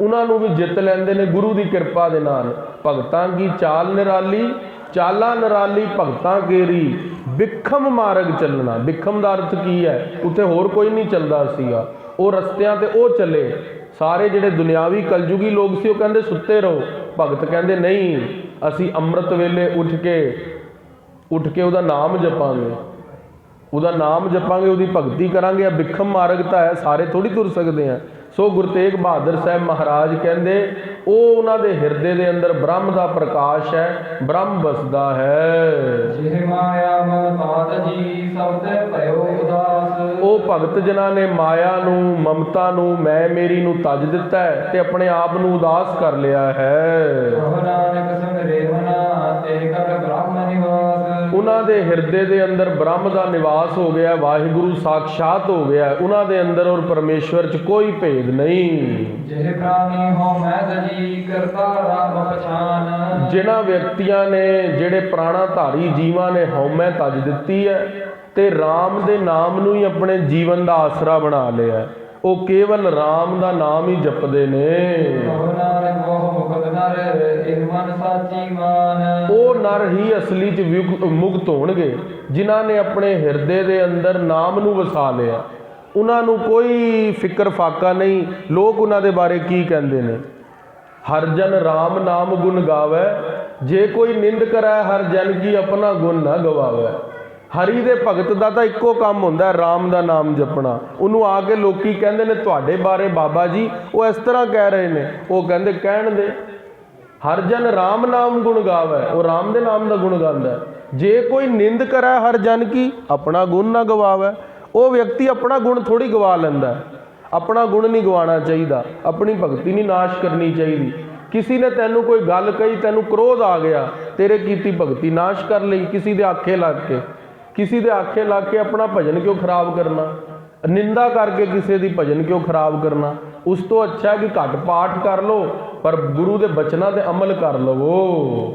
ਉਹਨਾਂ ਨੂੰ ਵੀ ਜਿੱਤ ਲੈਂਦੇ ਨੇ ਗੁਰੂ ਦੀ ਕਿਰਪਾ ਦੇ ਨਾਲ। ਭਗਤਾਂ ਕੀ ਚਾਲ ਨਿਰਾਲੀ, ਚਾਲਾਂ ਨਿਰਾਲੀ ਭਗਤਾਂ ਕੇਰੀ, ਬਿਖਮ ਮਾਰਗ ਚੱਲਣਾ। ਬਿਖਮ ਦਾ ਅਰਥ ਕੀ ਹੈ? ਉੱਥੇ ਹੋਰ ਕੋਈ ਨਹੀਂ ਚੱਲਦਾ ਸੀਗਾ, ਉਹ ਰਸਤਿਆਂ ਤੇ ਉਹ ਚੱਲੇ। ਸਾਰੇ ਜਿਹੜੇ ਦੁਨਿਆਵੀ ਕਲਯੁਗੀ ਲੋਕ ਸੀ ਉਹ ਕਹਿੰਦੇ ਸੁੱਤੇ ਰਹੋ, ਭਗਤ ਕਹਿੰਦੇ ਨਹੀਂ, ਅਸੀਂ ਅੰਮ੍ਰਿਤ ਵੇਲੇ ਉੱਠ ਕੇ ਉਹਦਾ ਨਾਮ ਜਪਾਂਗੇ, ਉਹਦਾ ਨਾਮ ਜਪਾਂਗੇ, ਉਹਦੀ ਭਗਤੀ ਕਰਾਂਗੇ। ਇਹ ਬਿਖਮ ਮਾਰਗ ਤਾਂ ਹੈ, ਸਾਰੇ ਥੋੜੀ ਤੁਰ ਸਕਦੇ ਆ। ਸੋ ਗੁਰੂ ਤੇਗ ਬਹਾਦਰ ਸਾਹਿਬ ਮਹਾਰਾਜ ਕਹਿੰਦੇ ਉਹ ਉਹਨਾਂ ਦੇ ਹਿਰਦੇ ਦੇ ਅੰਦਰ ਬ੍ਰਹਮ ਦਾ ਪ੍ਰਕਾਸ਼ ਹੈ, ਬ੍ਰਹਮ ਵਸਦਾ ਹੈ। ਜਿਹ ਮਾਇਆ ਮਮਤਾ ਤਜੀ ਸਭ ਤੇ ਭਇਓ ਉਦਾਸ। ਉਹ ਭਗਤ ਜਿਨ੍ਹਾਂ ਨੇ ਮਾਇਆ ਨੂੰ, ਮਮਤਾ ਨੂੰ, ਮੈਂ ਮੇਰੀ ਨੂੰ ਤਜ ਦਿੱਤਾ ਹੈ ਤੇ ਆਪਣੇ ਆਪ ਨੂੰ ਉਦਾਸ ਕਰ ਲਿਆ ਹੈ। ਕਹੋ ਨਾਨਕ ਸਿਮਰੇ ਮਨਾ ਤੇ ਕਰ ਬ੍ਰਹਮ ਨਿਵਾਸ। ਉਹਨਾਂ ਦੇ ਹਿਰਦੇ ਦੇ ਅੰਦਰ ਬ੍ਰਹਮ ਦਾ ਨਿਵਾਸ ਹੋ ਗਿਆ, ਵਾਹਿਗੁਰੂ ਸਾਖਸ਼ਾਤ ਹੋ ਗਿਆ। ਉਹਨਾਂ ਦੇ ਅੰਦਰ ਔਰ ਪਰਮੇਸ਼ਵਰ 'ਚ ਕੋਈ ਭੇਦ ਨਹੀਂ। ਜਿਹ ਪ੍ਰਾਨੀ ਹੋ ਮੈਂ ਤਜੀ ਕਰਤਾ ਰਾਮ ਪਛਾਨ। ਜਿਨ੍ਹਾਂ ਵਿਅਕਤੀਆਂ ਨੇ, ਜਿਹੜੇ ਪ੍ਰਾਣਾਧਾਰੀ ਜੀਵਾਂ ਨੇ ਹਉਮੈ ਤਜ ਦਿੱਤੀ ਹੈ ਤੇ ਰਾਮ ਦੇ ਨਾਮ ਨੂੰ ਹੀ ਆਪਣੇ ਜੀਵਨ ਦਾ ਆਸਰਾ ਬਣਾ ਲਿਆ, ਉਹ ਕੇਵਲ ਰਾਮ ਦਾ ਨਾਮ ਹੀ ਜਪਦੇ ਨੇ। ਕਹੋ ਨਾਨਕ ਬਹੁ ਮੁਕਤ ਨਰ ਇਹ ਮਨ ਸਾਚੀ ਮਾਨ। ਉਹ ਨਰ ਹੀ ਅਸਲੀ 'ਚ ਮੁਕਤ ਹੋਣਗੇ ਜਿਨ੍ਹਾਂ ਨੇ ਆਪਣੇ ਹਿਰਦੇ ਦੇ ਅੰਦਰ ਨਾਮ ਨੂੰ ਵਸਾ ਲਿਆ। ਉਹਨਾਂ ਨੂੰ ਕੋਈ ਫਿਕਰ ਫਾਕਾ ਨਹੀਂ ਲੋਕ ਉਹਨਾਂ ਦੇ ਬਾਰੇ ਕੀ ਕਹਿੰਦੇ ਨੇ। ਹਰ ਜਨ ਰਾਮ ਨਾਮ ਗੁਣ ਗਾਵੈ, ਜੇ ਕੋਈ ਨਿੰਦ ਕਰੈ ਹਰ ਜਨ ਕੀ ਆਪਣਾ ਗੁਣ ਨਾ ਗਵਾਵੈ। ਹਰੀ ਦੇ ਭਗਤ ਦਾ ਤਾਂ ਇੱਕੋ ਕੰਮ ਹੁੰਦਾ ਰਾਮ ਦਾ ਨਾਮ ਜਪਣਾ। ਉਹਨੂੰ ਆ ਕੇ ਲੋਕੀ ਕਹਿੰਦੇ ਨੇ ਤੁਹਾਡੇ ਬਾਰੇ ਬਾਬਾ ਜੀ ਉਹ ਇਸ ਤਰ੍ਹਾਂ ਕਹਿ ਰਹੇ ਨੇ, ਉਹ ਕਹਿੰਦੇ ਕਹਿਣ ਦੇ। ਹਰ ਜਨ ਰਾਮ ਨਾਮ ਗੁਣ ਗਾਵੈ, ਉਹ ਰਾਮ ਦੇ ਨਾਮ ਦਾ ਗੁਣ ਗਾਉਂਦਾ। ਜੇ ਕੋਈ ਨਿੰਦ ਕਰੈ ਹਰ ਜਨ ਕੀ ਆਪਣਾ ਗੁਣ ਨਾ ਗਵਾਵੈ। ਉਹ ਵਿਅਕਤੀ ਆਪਣਾ ਗੁਣ ਥੋੜੀ ਗਵਾ ਲੈਂਦਾ, ਆਪਣਾ ਗੁਣ ਨਹੀਂ ਗਵਾਉਣਾ ਚਾਹੀਦਾ, ਆਪਣੀ ਭਗਤੀ ਨਹੀਂ ਨਾਸ਼ ਕਰਨੀ ਚਾਹੀਦੀ। ਕਿਸੇ ਨੇ ਤੈਨੂੰ ਕੋਈ ਗੱਲ ਕਹੀ, ਤੈਨੂੰ ਕ੍ਰੋਧ ਆ ਗਿਆ, ਤੇਰੇ ਕੀਤੀ ਭਗਤੀ ਨਾਸ਼ ਕਰ ਲਈ ਕਿਸੇ ਦੇ ਆਖੇ ਲੱਗ ਕੇ। ਕਿਸੇ ਦੇ ਆਖੇ ਲੱਗ ਕੇ ਆਪਣਾ ਭਜਨ ਕਿਉਂ ਖਰਾਬ ਕਰਨਾ, ਨਿੰਦਾ ਕਰਕੇ ਕਿਸੇ ਦੀ ਭਜਨ ਕਿਉਂ ਖਰਾਬ ਕਰਨਾ। ਉਸ ਤੋਂ ਅੱਛਾ ਕਿ ਘੱਟ ਪਾਠ ਕਰ ਲਓ ਪਰ ਗੁਰੂ ਦੇ ਬਚਨਾਂ ਤੇ ਅਮਲ ਕਰ ਲਵੋ।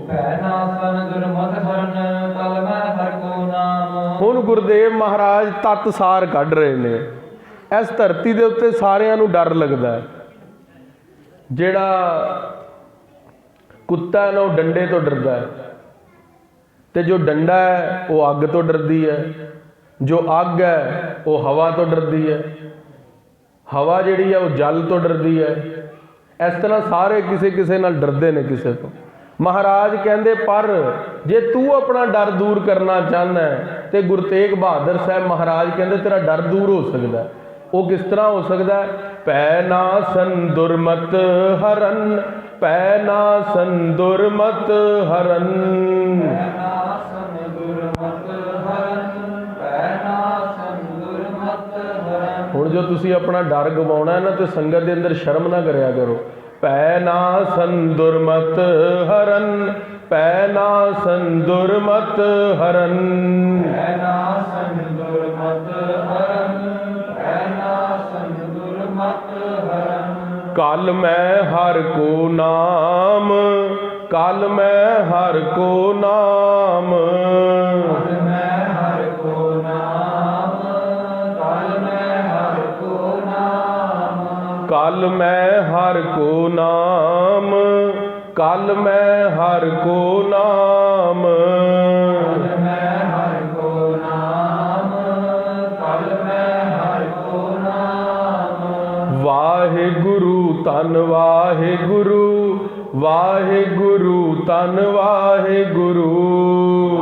ਹੁਣ ਗੁਰਦੇਵ ਮਹਾਰਾਜ ਤਤ ਸਾਰ ਕੱਢ ਰਹੇ ਨੇ। ਇਸ ਧਰਤੀ ਦੇ ਉੱਤੇ ਸਾਰਿਆਂ ਨੂੰ ਡਰ ਲੱਗਦਾ ਹੈ। ਜਿਹੜਾ ਕੁੱਤਾ ਹੈ ਨਾ ਉਹ ਡੰਡੇ ਤੋਂ ਡਰਦਾ ਹੈ, ਤੇ ਜੋ ਡੰਡਾ ਹੈ ਉਹ ਅੱਗ ਤੋਂ ਡਰਦੀ ਹੈ, ਜੋ ਅੱਗ ਹੈ ਉਹ ਹਵਾ ਤੋਂ ਡਰਦੀ ਹੈ, ਹਵਾ ਜਿਹੜੀ ਹੈ ਉਹ ਜਲ ਤੋਂ ਡਰਦੀ ਹੈ। ਇਸ ਤਰ੍ਹਾਂ ਸਾਰੇ ਕਿਸੇ ਕਿਸੇ ਨਾਲ ਡਰਦੇ ਨੇ ਕਿਸੇ ਤੋਂ। ਮਹਾਰਾਜ ਕਹਿੰਦੇ ਪਰ ਜੇ ਤੂੰ ਆਪਣਾ ਡਰ ਦੂਰ ਕਰਨਾ ਚਾਹੁੰਦਾ ਹੈ ਤੇ ਗੁਰੂ ਤੇਗ ਬਹਾਦਰ ਸਾਹਿਬ ਮਹਾਰਾਜ ਕਹਿੰਦੇ ਤੇਰਾ ਡਰ ਦੂਰ ਹੋ ਸਕਦਾ। ਉਹ ਕਿਸ ਤਰ੍ਹਾਂ ਹੋ ਸਕਦਾ? ਪੈ ਨਾਸਨ ਦੁਰਮਤ ਹਰਨ, ਪੈ ਨਾਸਨ ਦੁਰਮਤ ਹਰਨ। ਹੁਣ ਜੋ ਤੁਸੀਂ ਆਪਣਾ ਡਰ ਗਵਾਉਣਾ ਨਾ ਤੇ ਸੰਗਤ ਦੇ ਅੰਦਰ ਸ਼ਰਮ ਨਾ ਕਰਿਆ ਕਰੋ। ਪੈ ਨਾਸਨ ਦੁਰਮਤ ਹਰਨ, ਪੈ ਨਾਸਨ ਦੁਰਮਤ ਹਰਨ। ਪੈ ਨਾਸਨ ਦੁਰਮਤ ਹਰਨ, ਪੈ ਨਾਸਨ ਦੁਰਮਤ ਹਰਨ। ਕਲ ਮੈਂ ਹਰ ਕੋ ਨਾਮ, ਕਲ ਮੈਂ ਹਰ ਕੋ ਨਾਮ। ਕਲ ਮੈਂ ਹਰ ਕੋ ਨਾਮ, ਕਲ ਮੈਂ ਹਰ ਕੋ ਨਾਮ। ਕਲ ਮੈਂ ਹਰ ਕੋ ਨਾਮ, ਕਲ ਮੈਂ ਹਰ ਕੋ ਨਾਮ। ਕਲ ਮੈਂ ਹਰ ਕੋ ਨਾਮ, ਕਲ ਮੈਂ ਹਰ ਕੋ ਨਾਮ। ਵਾਹਿਗੁਰੂ ਧੰਨ ਵਾਹਿਗੁਰੂ, ਵਾਹਿਗੁਰੂ ਧੰਨ ਵਾਹਿਗੁਰੂ।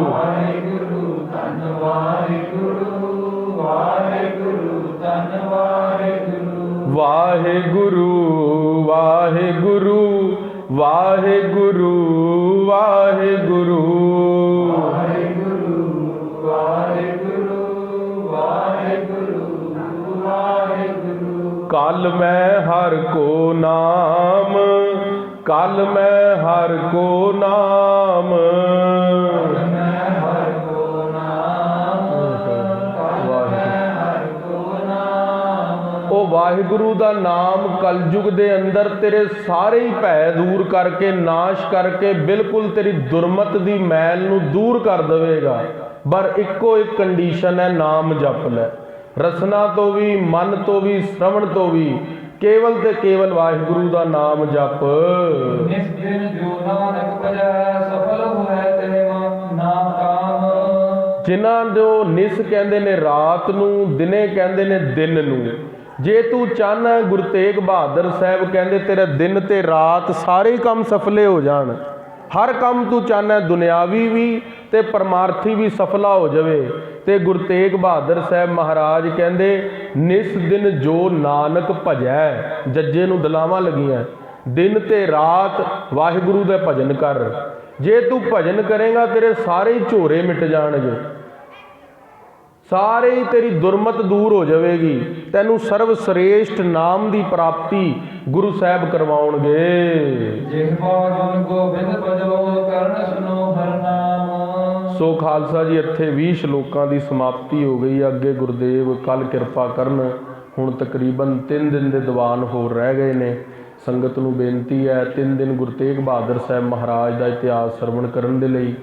ਵਾਹਿਗੁਰੂ ਧੰਨ ਵਾਹਿਗੁਰੂ, ਵਾਹਿਗੁਰੂ ਧੰਨ ਵਾਹਿਗੁਰੂ। ਵਾਹਿਗੁਰੂ ਵਾਹਿਗੁਰੂ, ਵਾਹਿਗੁਰੂ ਵਾਹਿਗੁਰੂ। ਵਾਹਿਗੁਰੂ ਵਾਹਿਗੁਰੂ, ਵਾਹਿਗੁਰੂ ਵਾਹਿਗੁਰੂ। ਕਲ ਮੈਂ ਹਰ ਕੋ ਨਾਮ, ਕਲ ਮੈਂ ਹਰ ਕੋ ਨਾਮ। ਕਲ ਮੈਂ ਹਰ ਕੋ ਨਾਮ, ਕਲ ਮੈਂ ਹਰ ਕੋ ਨਾਮ। ਉਹ ਵਾਹਿਗੁਰੂ ਦਾ ਨਾਮ ਕਲਯੁਗ ਦੇ ਅੰਦਰ ਤੇਰੇ ਸਾਰੇ ਹੀ ਭੈ ਦੂਰ ਕਰਕੇ, ਨਾਸ਼ ਕਰਕੇ, ਬਿਲਕੁਲ ਤੇਰੀ ਦੁਰਮਤ ਦੀ ਮੈਲ ਨੂੰ ਦੂਰ ਕਰ ਦੇਵੇਗਾ। ਪਰ ਇੱਕੋ ਇੱਕ ਕੰਡੀਸ਼ਨ ਹੈ, ਨਾਮ ਜਪ ਲੈ। ਰਸਨਾ ਤੋਂ ਵੀ, ਮਨ ਤੋਂ ਵੀ, ਸ਼ਰਵਣ ਤੋਂ ਵੀ ਕੇਵਲ ਤੇ ਕੇਵਲ ਵਾਹਿਗੁਰੂ ਦਾ ਨਾਮ ਜਪ। ਨਿਸ ਦਿਨ ਜੋ ਨਾਨਕ ਭਜੈ ਸਫਲ ਹੋਇ ਤੇ ਨਾਮ ਕਾਮ। ਜਿਨ੍ਹਾਂ ਜੋ ਨਿਸ ਕਹਿੰਦੇ ਨੇ ਰਾਤ ਨੂੰ, ਦਿਨੇ ਕਹਿੰਦੇ ਨੇ ਦਿਨ ਨੂੰ। ਜੇ ਤੂੰ ਚਾਹਨਾ ਗੁਰੂ ਤੇਗ ਬਹਾਦਰ ਸਾਹਿਬ ਕਹਿੰਦੇ ਤੇਰਾ ਦਿਨ ਤੇ ਰਾਤ ਸਾਰੇ ਕੰਮ ਸਫਲੇ ਹੋ ਜਾਣ। ਹਰ ਕੰਮ ਤੂੰ ਚਾਹਨਾ ਦੁਨਿਆਵੀ ਵੀ ਤੇ ਪਰਮਾਰਥੀ ਵੀ ਸਫਲਾ ਹੋ ਜਾਵੇ, ਤੇ ਗੁਰੂ ਤੇਗ ਬਹਾਦਰ ਸਾਹਿਬ ਮਹਾਰਾਜ ਕਹਿੰਦੇ ਨਿਸ ਦਿਨ ਜੋ ਨਾਨਕ ਭਜੈ। ਜੱਜੇ ਨੂੰ ਦਲਾਵਾਂ ਲੱਗੀਆਂ, ਦਿਨ ਤੇ ਰਾਤ ਵਾਹਿਗੁਰੂ ਦਾ ਭਜਨ ਕਰ। ਜੇ ਤੂੰ ਭਜਨ ਕਰੇਗਾ ਤੇਰੇ ਸਾਰੇ ਹੀ ਝੋਰੇ ਮਿਟ ਜਾਣਗੇ, ਸਾਰੇ ਹੀ ਤੇਰੀ ਦੁਰਮਤ ਦੂਰ ਹੋ ਜਾਵੇਗੀ। ਤੈਨੂੰ ਸਰਵ ਸ੍ਰੇਸ਼ਟ ਨਾਮ ਦੀ ਪ੍ਰਾਪਤੀ ਗੁਰੂ ਸਾਹਿਬ ਕਰਵਾਉਣਗੇ। ਜਿਹਵਾ ਗੁਣ ਗੋਬਿੰਦ ਭਜੋ ਕਰਨ ਸੁਨੋ ਹਰ ਨਾਮ। ਸੋ ਖਾਲਸਾ ਜੀ, ਇੱਥੇ 20 ਸ਼ਲੋਕਾਂ ਦੀ ਸਮਾਪਤੀ ਹੋ ਗਈ। ਅੱਗੇ ਗੁਰਦੇਵ ਕੱਲ ਕਿਰਪਾ ਕਰਨ। ਹੁਣ ਤਕਰੀਬਨ 3 ਦਿਨ ਦੇ ਦੀਵਾਨ ਹੋਰ ਰਹਿ ਗਏ ਨੇ। ਸੰਗਤ ਨੂੰ ਬੇਨਤੀ ਹੈ 3 ਦਿਨ ਗੁਰੂ ਤੇਗ ਬਹਾਦਰ ਸਾਹਿਬ ਮਹਾਰਾਜ ਦਾ ਇਤਿਹਾਸ ਸਰਵਣ ਕਰਨ ਦੇ ਲਈ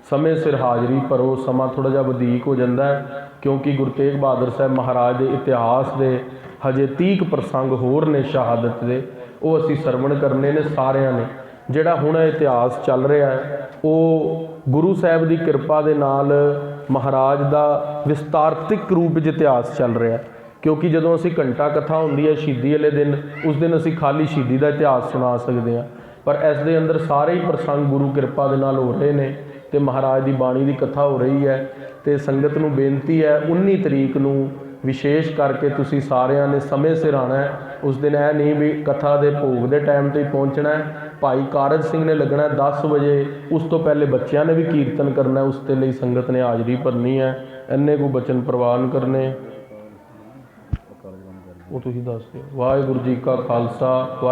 ਸਮੇਂ ਸਿਰ ਹਾਜ਼ਰੀ ਭਰੋ। ਸਮਾਂ ਥੋੜ੍ਹਾ ਜਿਹਾ ਵਧੀਕ ਹੋ ਜਾਂਦਾ ਹੈ ਕਿਉਂਕਿ ਗੁਰੂ ਤੇਗ ਬਹਾਦਰ ਸਾਹਿਬ ਮਹਾਰਾਜ ਦੇ ਇਤਿਹਾਸ ਦੇ ਹਜੇ 30 ਪ੍ਰਸੰਗ ਹੋਰ ਨੇ ਸ਼ਹਾਦਤ ਦੇ, ਉਹ ਅਸੀਂ ਸਰਵਣ ਕਰਨੇ ਨੇ ਸਾਰਿਆਂ ਨੇ। ਜਿਹੜਾ ਹੁਣ ਇਤਿਹਾਸ ਚੱਲ ਰਿਹਾ ਹੈ ਉਹ ਗੁਰੂ ਸਾਹਿਬ ਦੀ ਕਿਰਪਾ ਦੇ ਨਾਲ ਮਹਾਰਾਜ ਦਾ ਵਿਸਤਾਰਤਿਕ ਰੂਪ ਵਿੱਚ ਇਤਿਹਾਸ ਚੱਲ ਰਿਹਾ। ਕਿਉਂਕਿ ਜਦੋਂ ਅਸੀਂ ਘੰਟਾ ਕਥਾ ਹੁੰਦੀ ਹੈ ਸ਼ਹੀਦੀ ਵਾਲੇ ਦਿਨ, ਉਸ ਦਿਨ ਅਸੀਂ ਖਾਲੀ ਸ਼ਹੀਦੀ ਦਾ ਇਤਿਹਾਸ ਸੁਣਾ ਸਕਦੇ ਹਾਂ, ਪਰ ਇਸ ਦੇ ਅੰਦਰ ਸਾਰੇ ਹੀ ਪ੍ਰਸੰਗ ਗੁਰੂ ਕਿਰਪਾ ਦੇ ਨਾਲ ਹੋ ਰਹੇ ਨੇ ਅਤੇ ਮਹਾਰਾਜ ਦੀ ਬਾਣੀ ਦੀ ਕਥਾ ਹੋ ਰਹੀ ਹੈ। ਅਤੇ ਸੰਗਤ ਨੂੰ ਬੇਨਤੀ ਹੈ 19 ਤਰੀਕ ਨੂੰ ਵਿਸ਼ੇਸ਼ ਕਰਕੇ ਤੁਸੀਂ ਸਾਰਿਆਂ ਨੇ ਸਮੇਂ ਸਿਰ ਆਉਣਾ ਹੈ। ਉਸ ਦਿਨ ਇਹ ਨਹੀਂ ਵੀ ਕਥਾ ਦੇ ਭੋਗ ਦੇ ਟਾਈਮ 'ਤੇ ਹੀ ਪਹੁੰਚਣਾ ਹੈ। ਭਾਈ ਕਾਰਜ ਸਿੰਘ ਨੇ ਲੱਗਣਾ 10 ਵਜੇ, ਉਸ ਤੋਂ ਪਹਿਲੇ ਬੱਚਿਆਂ ਨੇ ਵੀ ਕੀਰਤਨ ਕਰਨਾ, ਉਸ ਦੇ ਲਈ ਸੰਗਤ ਨੇ ਹਾਜ਼ਰੀ ਭਰਨੀ ਹੈ। ਇੰਨੇ ਕੁ ਬਚਨ ਪ੍ਰਵਾਨ ਕਰਨੇ ਉਹ ਤੁਸੀਂ ਦੱਸ ਦਿਓ। ਵਾਹਿਗੁਰੂ ਜੀ ਕਾ ਖਾਲਸਾ ਵਾਹਿਗੁਰੂ।